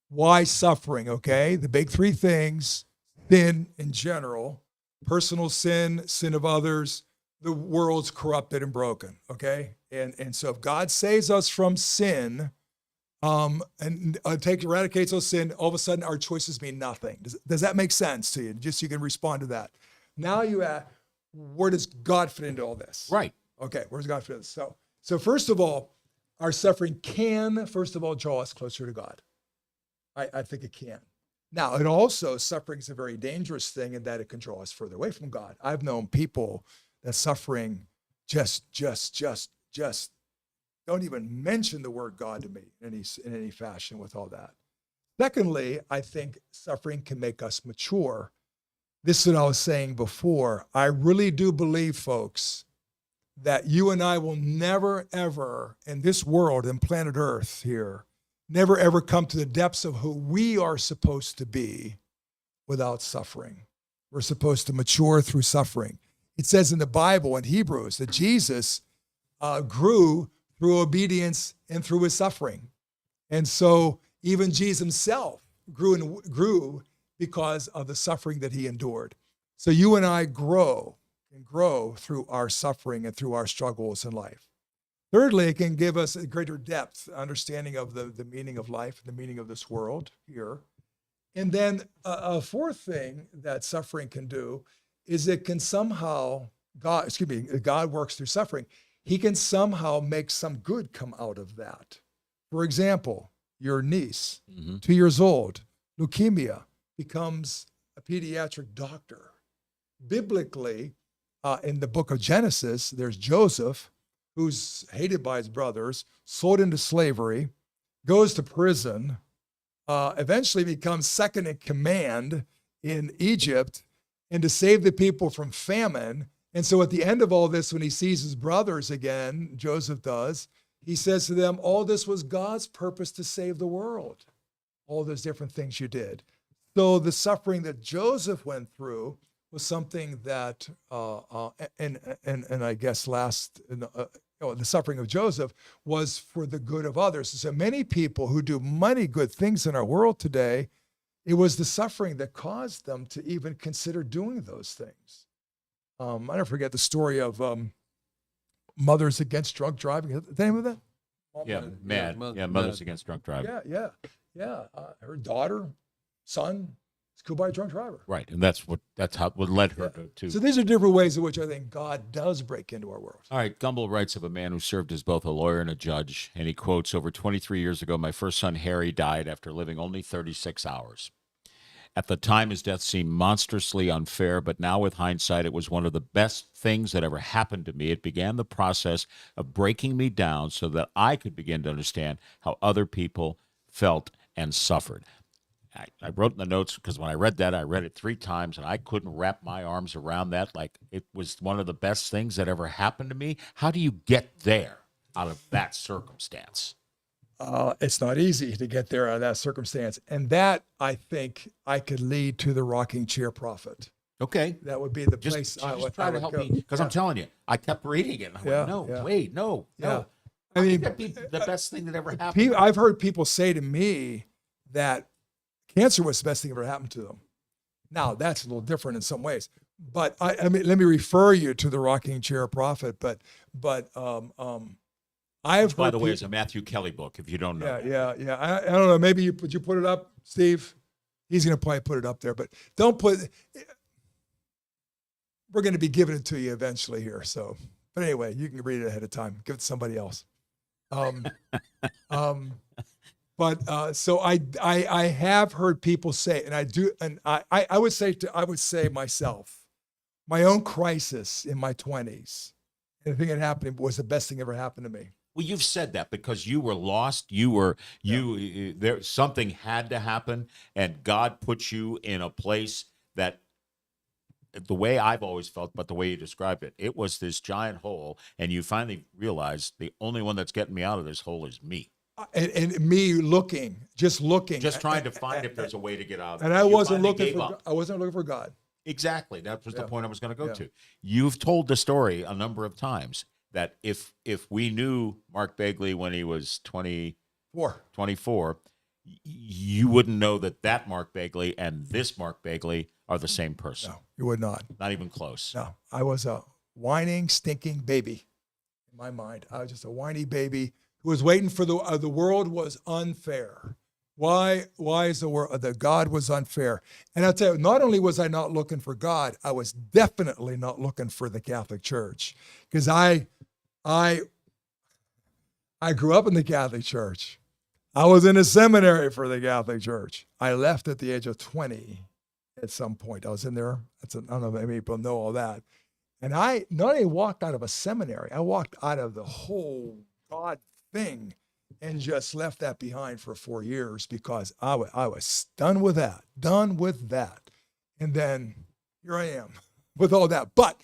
why suffering? Okay. The big three things: sin in general, personal sin, sin of others, the world's corrupted and broken. Okay. And so if God saves us from sin, and eradicates those sin, all of a sudden our choices mean nothing. Does that make sense to you? Just so you can respond to that. Now you ask, where does God fit into all this? Right. Okay, where does God fit into this? So first of all, our suffering can, first of all, draw us closer to God. I think it can. Now, it also, suffering is a very dangerous thing in that it can draw us further away from God. I've known people that suffering just don't even mention the word God to me in any fashion with all that. Secondly, I think suffering can make us mature. This is what I was saying before. I really do believe, folks, that you and I will never, ever, in this world, in planet Earth here, never, ever come to the depths of who we are supposed to be without suffering. We're supposed to mature through suffering. It says in the Bible, in Hebrews, that Jesus grew through obedience and through his suffering. And so even Jesus himself grew because of the suffering that he endured. So you and I grow through our suffering and through our struggles in life. Thirdly, it can give us a greater depth, understanding of the meaning of life, the meaning of this world here. And then a fourth thing that suffering can do is it can somehow, God works through suffering. He can somehow make some good come out of that. For example, your niece, 2 years old, leukemia, becomes a pediatric doctor. Biblically, in the book of Genesis, there's Joseph, who's hated by his brothers, sold into slavery, goes to prison, eventually becomes second in command in Egypt, and to save the people from famine. And so at the end of all this, when he sees his brothers again, Joseph does, he says to them, all this was God's purpose to save the world. All those different things you did. So the suffering that Joseph went through was something that, and I guess the suffering of Joseph was for the good of others. So many people who do many good things in our world today, it was the suffering that caused them to even consider doing those things. I never forget the story of Mothers Against Drunk Driving. Is that the name of that? Mothers Against Drunk Driving. Yeah. Her daughter, son, was killed by a drunk driver. Right, and that's what led her to. So these are different ways in which I think God does break into our world. All right, Gumbel writes of a man who served as both a lawyer and a judge, and he quotes, over 23 years ago, my first son, Harry, died after living only 36 hours. At the time, his death seemed monstrously unfair, but now with hindsight, it was one of the best things that ever happened to me. It began the process of breaking me down so that I could begin to understand how other people felt and suffered. I wrote in the notes because when I read that, I read it 3 times, and I couldn't wrap my arms around that. Like, it was one of the best things that ever happened to me. How do you get there out of that circumstance? It's not easy to get there out of that circumstance. And that, I think, I could lead to the rocking chair prophet. Okay. That would be the place I would try to help go. me, because I'm telling you, I kept reading it. And I went, no. I mean, that'd be the best thing that ever happened. I've heard people say to me that cancer was the best thing that ever happened to them. Now, that's a little different in some ways. But I mean, let me refer you to the rocking chair prophet. But I've by heard the way, it's a Matthew Kelly book, if you don't know. Yeah. I don't know. Maybe would you put it up, Steve? He's going to probably put it up there, but don't put. We're going to be giving it to you eventually here. So, but anyway, you can read it ahead of time. Give it to somebody else. So I have heard people say, and I do, and I would say myself, my own crisis in my 20s, and the thing that happened was the best thing ever happened to me. Well, you've said that because you were lost. There something had to happen, and God put you in a place that, the way I've always felt, but the way you described it, it was this giant hole, and you finally realized the only one that's getting me out of this hole is me. And me just trying to find if there's a way to get out. And I wasn't looking for God. Exactly. That was the point I was going to go to. You've told the story a number of times that if we knew Mark Begley when he was 24, you wouldn't know that Mark Begley and this Mark Begley are the same person. No, you would not. Not even close. No, I was a whining, stinking baby. In my mind, I was just a whiny baby who was waiting for the world was unfair. Why is the God was unfair? And I'll tell you, not only was I not looking for God, I was definitely not looking for the Catholic Church, because I grew up in the Catholic Church. I was in a seminary for the Catholic Church. I left at the age of 20 at some point. I was in there. I don't know if many people know all that. And I not only walked out of a seminary, I walked out of the whole God thing and just left that behind for 4 years because I was done with that. And then here I am with all that. But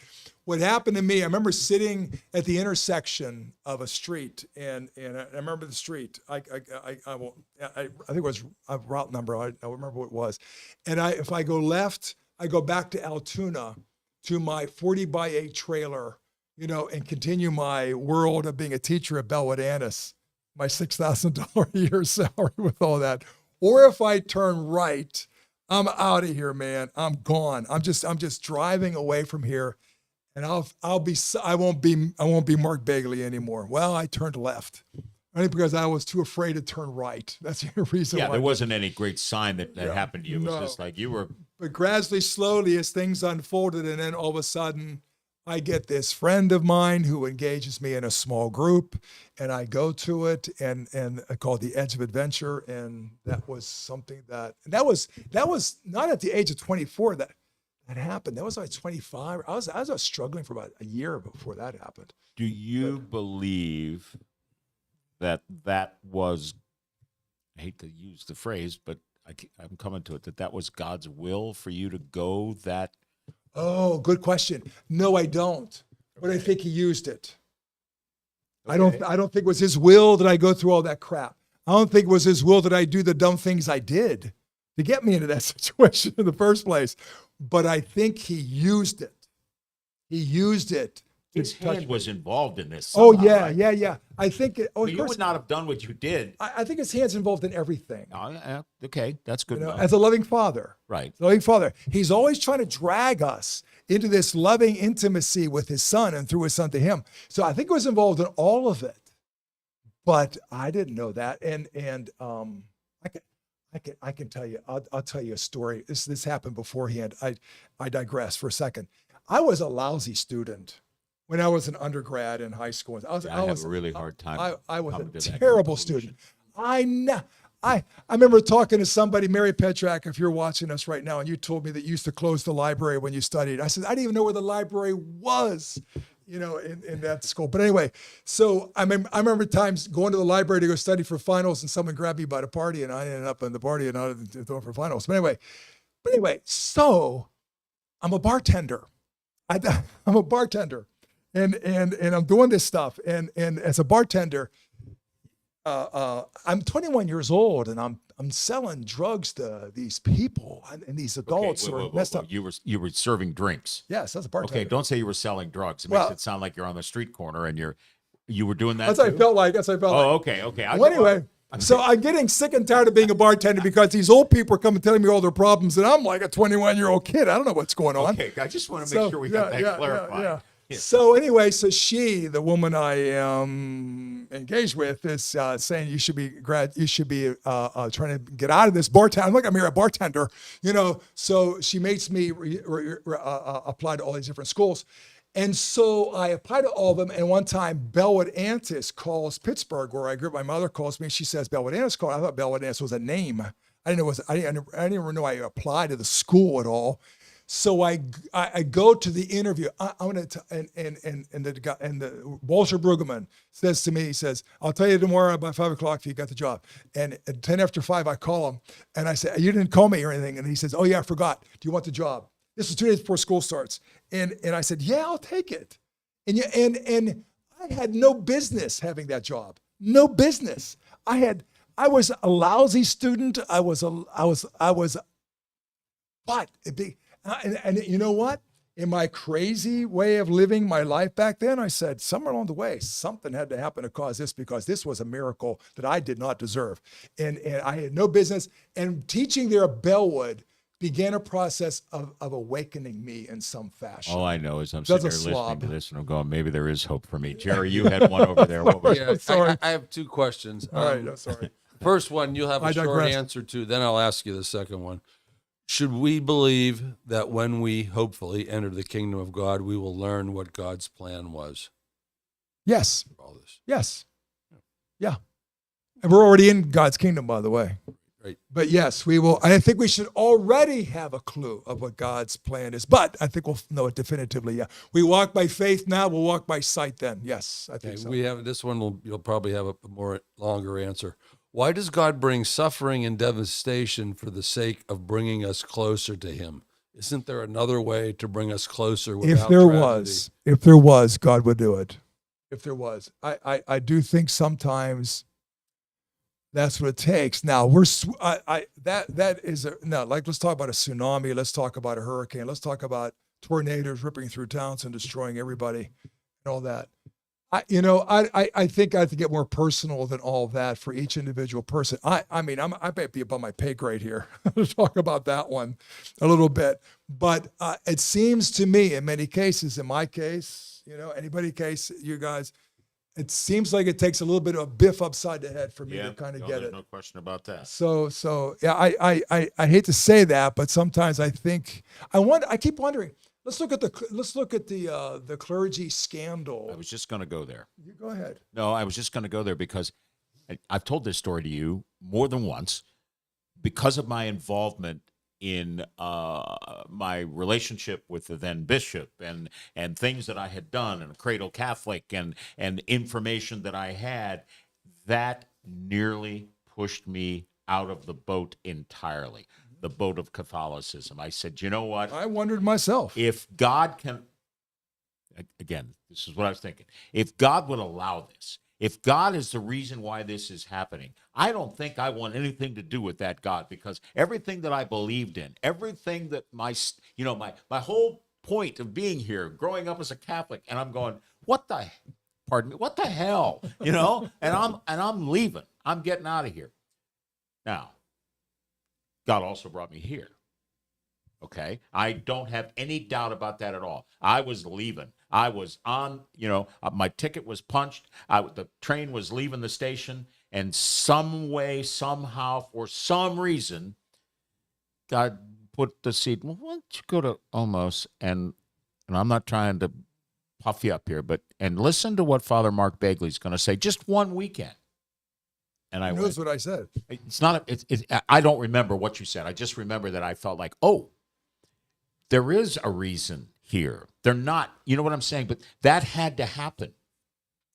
what happened to me, I remember sitting at the intersection of a street, and I remember the street. I think it was a route number. I don't remember what it was. And if I go left, I go back to Altoona to my 40x8 trailer, and continue my world of being a teacher at Bellwood Annis, my $6,000 a year salary with all that. Or if I turn right, I'm out of here, man. I'm gone. I'm just driving away from here, and I won't be Mark Bagley anymore. Well, I turned left, only because I was too afraid to turn right. That's the reason. Yeah, why there wasn't any great sign that happened to you. It was No. just like you were. But gradually, slowly, as things unfolded, and then all of a sudden, I get this friend of mine who engages me in a small group, and I go to it, and called the Edge of Adventure, and that was something that was not at the age of 24 that happened. That was like 25. I was struggling for about a year before that happened. Do you believe that was? I hate to use the phrase, but I'm coming to it. That was God's will for you to go that. Oh, good question. No, I don't. But I think he used it. I don't think it was his will that I go through all that crap. I don't think it was his will that I do the dumb things I did to get me into that situation in the first place. But I think he used it. He used it. His hand was involved in this. Oh, somehow, yeah, right? yeah. I think it, Well, you would not have done what you did. I think his hand's involved in everything. Oh, yeah, okay, that's good. enough. As a loving father. Right. Loving father. He's always trying to drag us into this loving intimacy with his son and through his son to him. So I think it was involved in all of it, but I didn't know that. And I can tell you, I'll tell you a story. This happened beforehand. I digress for a second. I was a lousy student when I was an undergrad in high school. I have a really hard time. I was coming to a that terrible conclusion. student. I remember talking to somebody, Mary Petrak, if you're watching us right now, and you told me that you used to close the library when you studied. I said, I didn't even know where the library was, in that school. But anyway, so I remember times going to the library to go study for finals, and someone grabbed me by the party, and I ended up in the party and I didn't go for finals. But anyway, so I'm a bartender. I'm a bartender. And I'm doing this stuff. And as a bartender, I'm 21 years old, and I'm selling drugs to these people and these adults who are messed up. You were serving drinks. Yes, that's a bartender. Okay, don't say you were selling drugs. It Well- makes it sound like you're on the street corner and you were doing that. That's what I too? felt like. Oh, okay. Well, anyway, so I'm getting sick and tired of being a bartender because these old people are coming telling me all their problems, and I'm like a 21-year-old kid. I don't know what's going on. Okay, I just want to make sure we got that clarified. Yeah. Yeah. So anyway, she, the woman I am engaged with, is saying you should be trying to get out of this bartender. Look, I'm here a bartender, So she makes me apply to all these different schools, and so I applied to all of them. And one time, Bellwood Antis calls Pittsburgh, where I grew up. My mother calls me, and she says Bellwood Antis called. I thought Bellwood Antis was a name. I didn't know I didn't even know I applied to the school at all. So I go to the interview. The Walter Brueggemann says to me, he says, "I'll tell you tomorrow by 5 o'clock if you got the job." And at 10 after 5, I call him, and I say, "You didn't call me or anything?" And he says, "Oh yeah, I forgot. Do you want the job?" This was 2 days before school starts, and I said, "Yeah, I'll take it." And I had no business having that job. No business. I was a lousy student. But and you know what? In my crazy way of living my life back then, I said, somewhere along the way, something had to happen to cause this, because this was a miracle that I did not deserve. And I had no business. And teaching there at Bellwood began a process of awakening me in some fashion. All I know is I'm That's sitting a there listening slob. to this and I'm going, maybe there is hope for me. Jerry, you had one over there. What was Yeah, Sorry. I have 2 questions. All right, I'm sorry. First one, you'll have a I short digress. answer to. Then I'll ask you the second one. Should we believe that when we hopefully enter the kingdom of God, we will learn what God's plan was Yes, for all this? yes. Yeah. And we're already in God's kingdom, by the way. Right. But yes, we will. I think we should already have a clue of what God's plan is. But I think we'll know it definitively. Yeah. We walk by faith now. We'll walk by sight then. yes, I think Okay, so. we have this one. You'll probably have a more longer answer. Why does God bring suffering and devastation for the sake of bringing us closer to Him? Isn't there another way to bring us closer without if there tragedy? was, God would do it. If there was, I do think sometimes that's what it takes. Now that is no, like, let's talk about a tsunami. Let's talk about a hurricane. Let's talk about tornadoes ripping through towns and destroying everybody and all that. I think I have to get more personal than all that for each individual person. I mean, I might be above my pay grade here to talk about that one a little bit, but it seems to me, in many cases, in my case, anybody's case, you guys, it seems like it takes a little bit of a biff upside the head for me to kind of get there's it. no question about that. So yeah, I hate to say that, but sometimes I think I keep wondering. Let's look at the clergy scandal. I was just going to go there. You go ahead. No, I was just going to go there because I've told this story to you more than once because of my involvement in my relationship with the then bishop and things that I had done and Cradle Catholic and information that I had that nearly pushed me out of the boat entirely, the boat of Catholicism. I said, you know what? I wondered myself. If God can, again, this is what I was thinking. If God would allow this, if God is the reason why this is happening, I don't think I want anything to do with that God, because everything that I believed in, everything that my whole point of being here, growing up as a Catholic, and I'm going, what the hell, and I'm leaving. I'm getting out of here. Now, God also brought me here. Okay, I don't have any doubt about that at all. I was leaving. I was on, my ticket was punched. The train was leaving the station, and some way, somehow, for some reason, God put the seed. Well, why don't you go to Omos and I'm not trying to puff you up here, and listen to what Father Mark Bagley's going to say. Just one weekend. And I knows what I said. It's not. I don't remember what you said. I just remember that I felt like, oh, there is a reason here. They're not. You know what I'm saying? But that had to happen.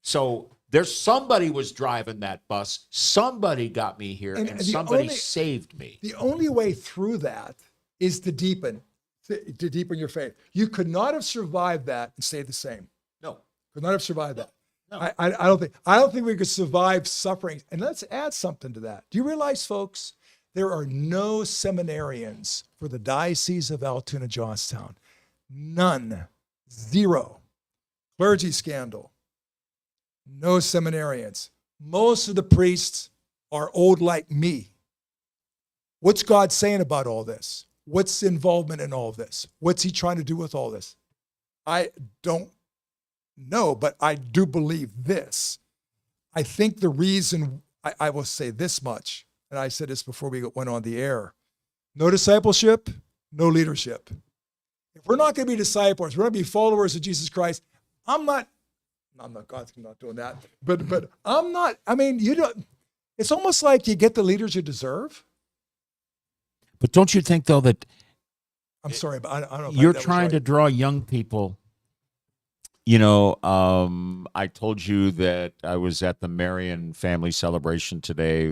So there's somebody was driving that bus. Somebody got me here, and somebody saved me. The only way through that is to deepen your faith. You could not have survived that and stayed the same. No, could not have survived that. No. I don't think we could survive suffering. And let's add something to that. Do you realize, folks, there are no seminarians for the Diocese of Altoona Johnstown? None. Zero. Clergy scandal. No seminarians. Most of the priests are old like me. What's God saying about all this? What's the involvement in all of this? What's he trying to do with all this? I don't know, but I do believe this. I think the reason, I will say this much, and I said this before we went on the air: no discipleship, no leadership. If we're not going to be disciples, we're going to be followers of Jesus Christ. God's not doing that, but I'm not. I mean, it's almost like you get the leaders you deserve. But don't you think, though, that I'm sorry, but I don't know if you're that was trying right. to draw young people? I told you that I was at the Marian family celebration today,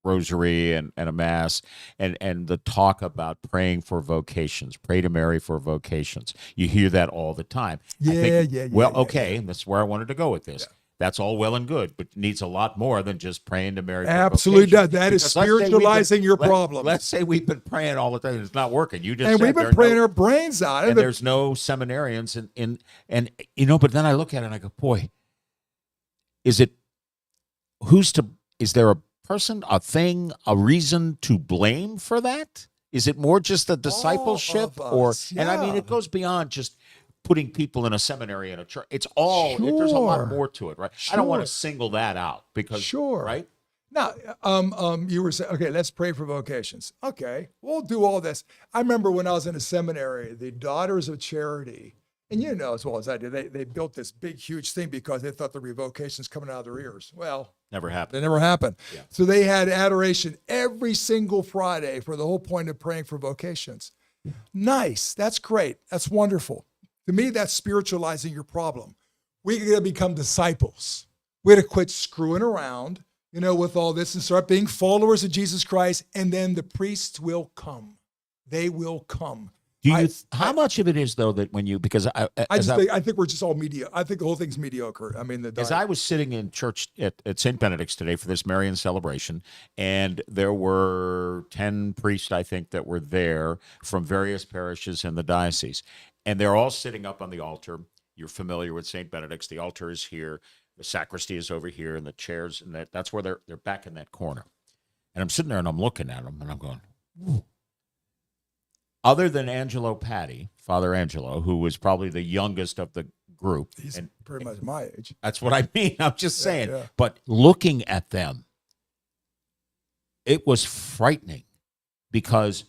rosary and a mass, and the talk about praying for vocations, pray to Mary for vocations. You hear that all the time. Yeah. Well, okay, and that's where I wanted to go with this. Yeah. That's all well and good, but needs a lot more than just praying to Mary. Absolutely does. That is spiritualizing your problem. Let's say we've been praying all the time. It's not working. You just we've been praying our brains out. And there's no seminarians but then I look at it and I go, boy, is there a person, a thing, a reason to blame for that? Is it more just a discipleship and I mean, it goes beyond just putting people in a seminary in a church. It's all, there's a lot more to it, right? Sure. I don't want to single that out because, right? Now, you were saying, okay, let's pray for vocations. Okay, we'll do all this. I remember when I was in a seminary, the Daughters of Charity, and you know as well as I do, they built this big, huge thing because they thought the vocations coming out of their ears. Well, Never happened. They never happened. Yeah. So they had adoration every single Friday for the whole point of praying for vocations. Nice. That's great. That's wonderful. To me, that's spiritualizing your problem. We got to become disciples. We got to quit screwing around, with all this and start being followers of Jesus Christ. And then the priests will come. They will come. How much of it is though that when you, because I think we're just all media. I think the whole thing's mediocre. I mean, as I was sitting in church at St. Benedict's today for this Marian celebration, and there were 10 priests, I think, that were there from various parishes in the diocese, and they're all sitting up on the altar. You're familiar with St. Benedict's. The altar is here, the sacristy is over here, and the chairs, and that's where they're back in that corner. And I'm sitting there and I'm looking at them and I'm going, ooh. Other than Angelo Patti, Father Angelo, who was probably the youngest of the group. He's pretty much my age. That's what I mean. I'm just saying. Yeah. But looking at them, it was frightening because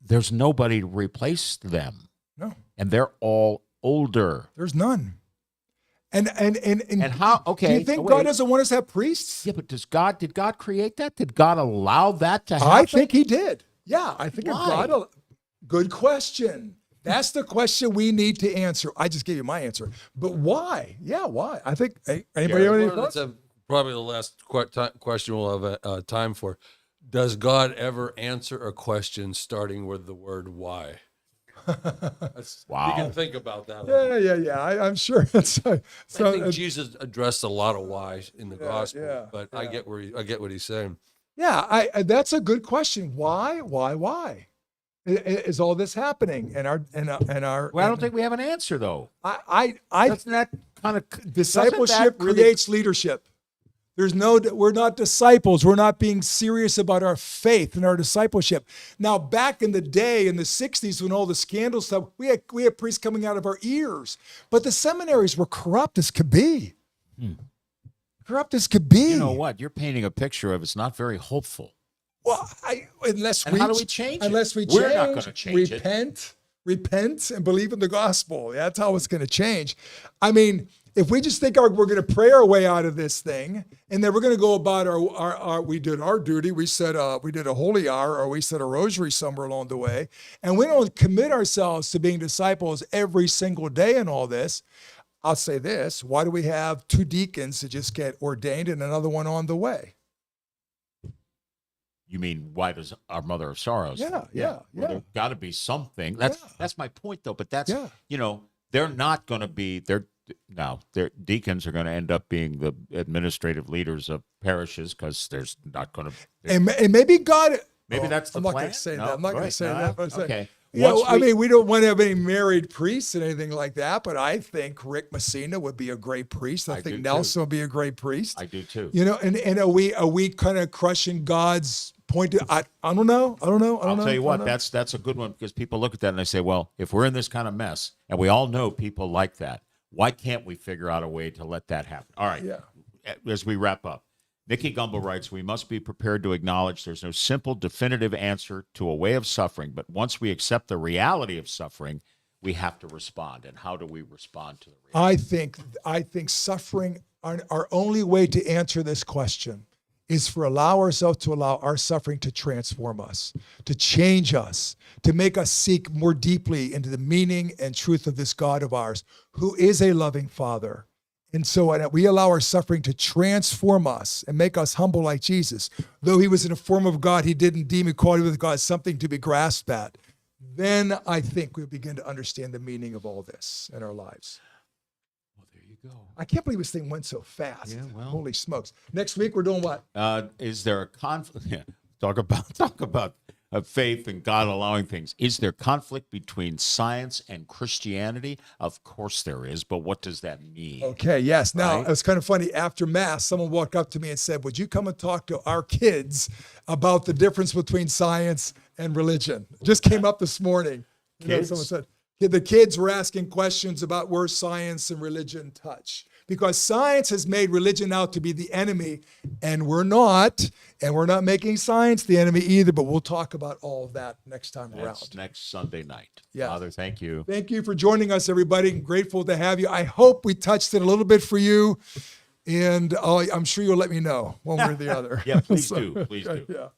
there's nobody to replace them. No. And they're all older. There's none. And how, okay. Do you think God doesn't want us to have priests? Yeah, but did God create that? Did God allow that to happen? I think he did. Yeah, I think Why? Good question. That's the question we need to answer. I just gave you my answer. But why? Yeah, why? I think, anybody have any thoughts? That's probably the last question we'll have time for. Does God ever answer a question starting with the word why? Wow. You can think about that. Yeah. I'm sure. I think Jesus addressed a lot of whys in the gospel, but I get what he's saying. Yeah, that's a good question. Why? Is all this happening? And our Well, I don't think we have an answer though. Doesn't that kind of discipleship creates leadership. We're not disciples. We're not being serious about our faith and our discipleship. Now, back in the day, in the 60s, when all the scandal stuff, we had priests coming out of our ears, but the seminaries were corrupt as could be. Corrupt as could be. You know what? You're painting a picture of it's not very hopeful. Well, how do we change it? Unless we We're not going to change repent, and believe in the gospel. That's how it's going to change. I mean, if we just think we're going to pray our way out of this thing, and then we're going to go about our we did our duty. We said we did a holy hour, or we said a rosary somewhere along the way, and we don't commit ourselves to being disciples every single day in all this. I'll say this: why do we have 2 deacons to just get ordained and another one on the way? You mean why does our Mother of Sorrows? Yeah. Well, there's got to be something. That's my point, though. But that's they're not going to be. Their deacons are going to end up being the administrative leaders of parishes because there's not going to. And maybe God. Maybe that's the I'm plan. not going to say that. I'm not going to say that. But okay. We don't want to have any married priests and anything like that, but I think Rick Messina would be a great priest. I think Nelson would be a great priest. I do too. And are we kind of crushing God's point? I don't know. I'll tell you what, that's a good one because people look at that and they say, well, if we're in this kind of mess, and we all know people like that, why can't we figure out a way to let that happen? All right. Yeah. As we wrap up, Nikki Gumbel writes, we must be prepared to acknowledge there's no simple, definitive answer to a way of suffering, but once we accept the reality of suffering, we have to respond. And how do we respond to the reality? I think suffering, our only way to answer this question is to allow our suffering to transform us, to change us, to make us seek more deeply into the meaning and truth of this God of ours, who is a loving Father. And so we allow our suffering to transform us and make us humble like Jesus. Though he was in a form of God, he didn't deem equality with God something to be grasped at. Then I think we'll begin to understand the meaning of all this in our lives. Well, there you go. I can't believe this thing went so fast. Yeah, well. Holy smokes. Next week, we're doing what? Is there a conflict? Yeah. Talk about faith and God allowing things. Is there conflict between science and Christianity? Of course there is, but what does that mean? Okay, yes. Now, Right? It was kind of funny. After Mass, someone walked up to me and said, would you come and talk to our kids about the difference between science and religion? Just came up this morning. Kids? Someone said, the kids were asking questions about where science and religion touch. Because science has made religion out to be the enemy, and we're not. And we're not making science the enemy either, but we'll talk about all of that next time That's around. next Sunday night. Yes. Father, thank you. Thank you for joining us, everybody. Grateful to have you. I hope we touched it a little bit for you. And I'm sure you'll let me know one way or the other. Yeah, please So, do. Please do. Yeah.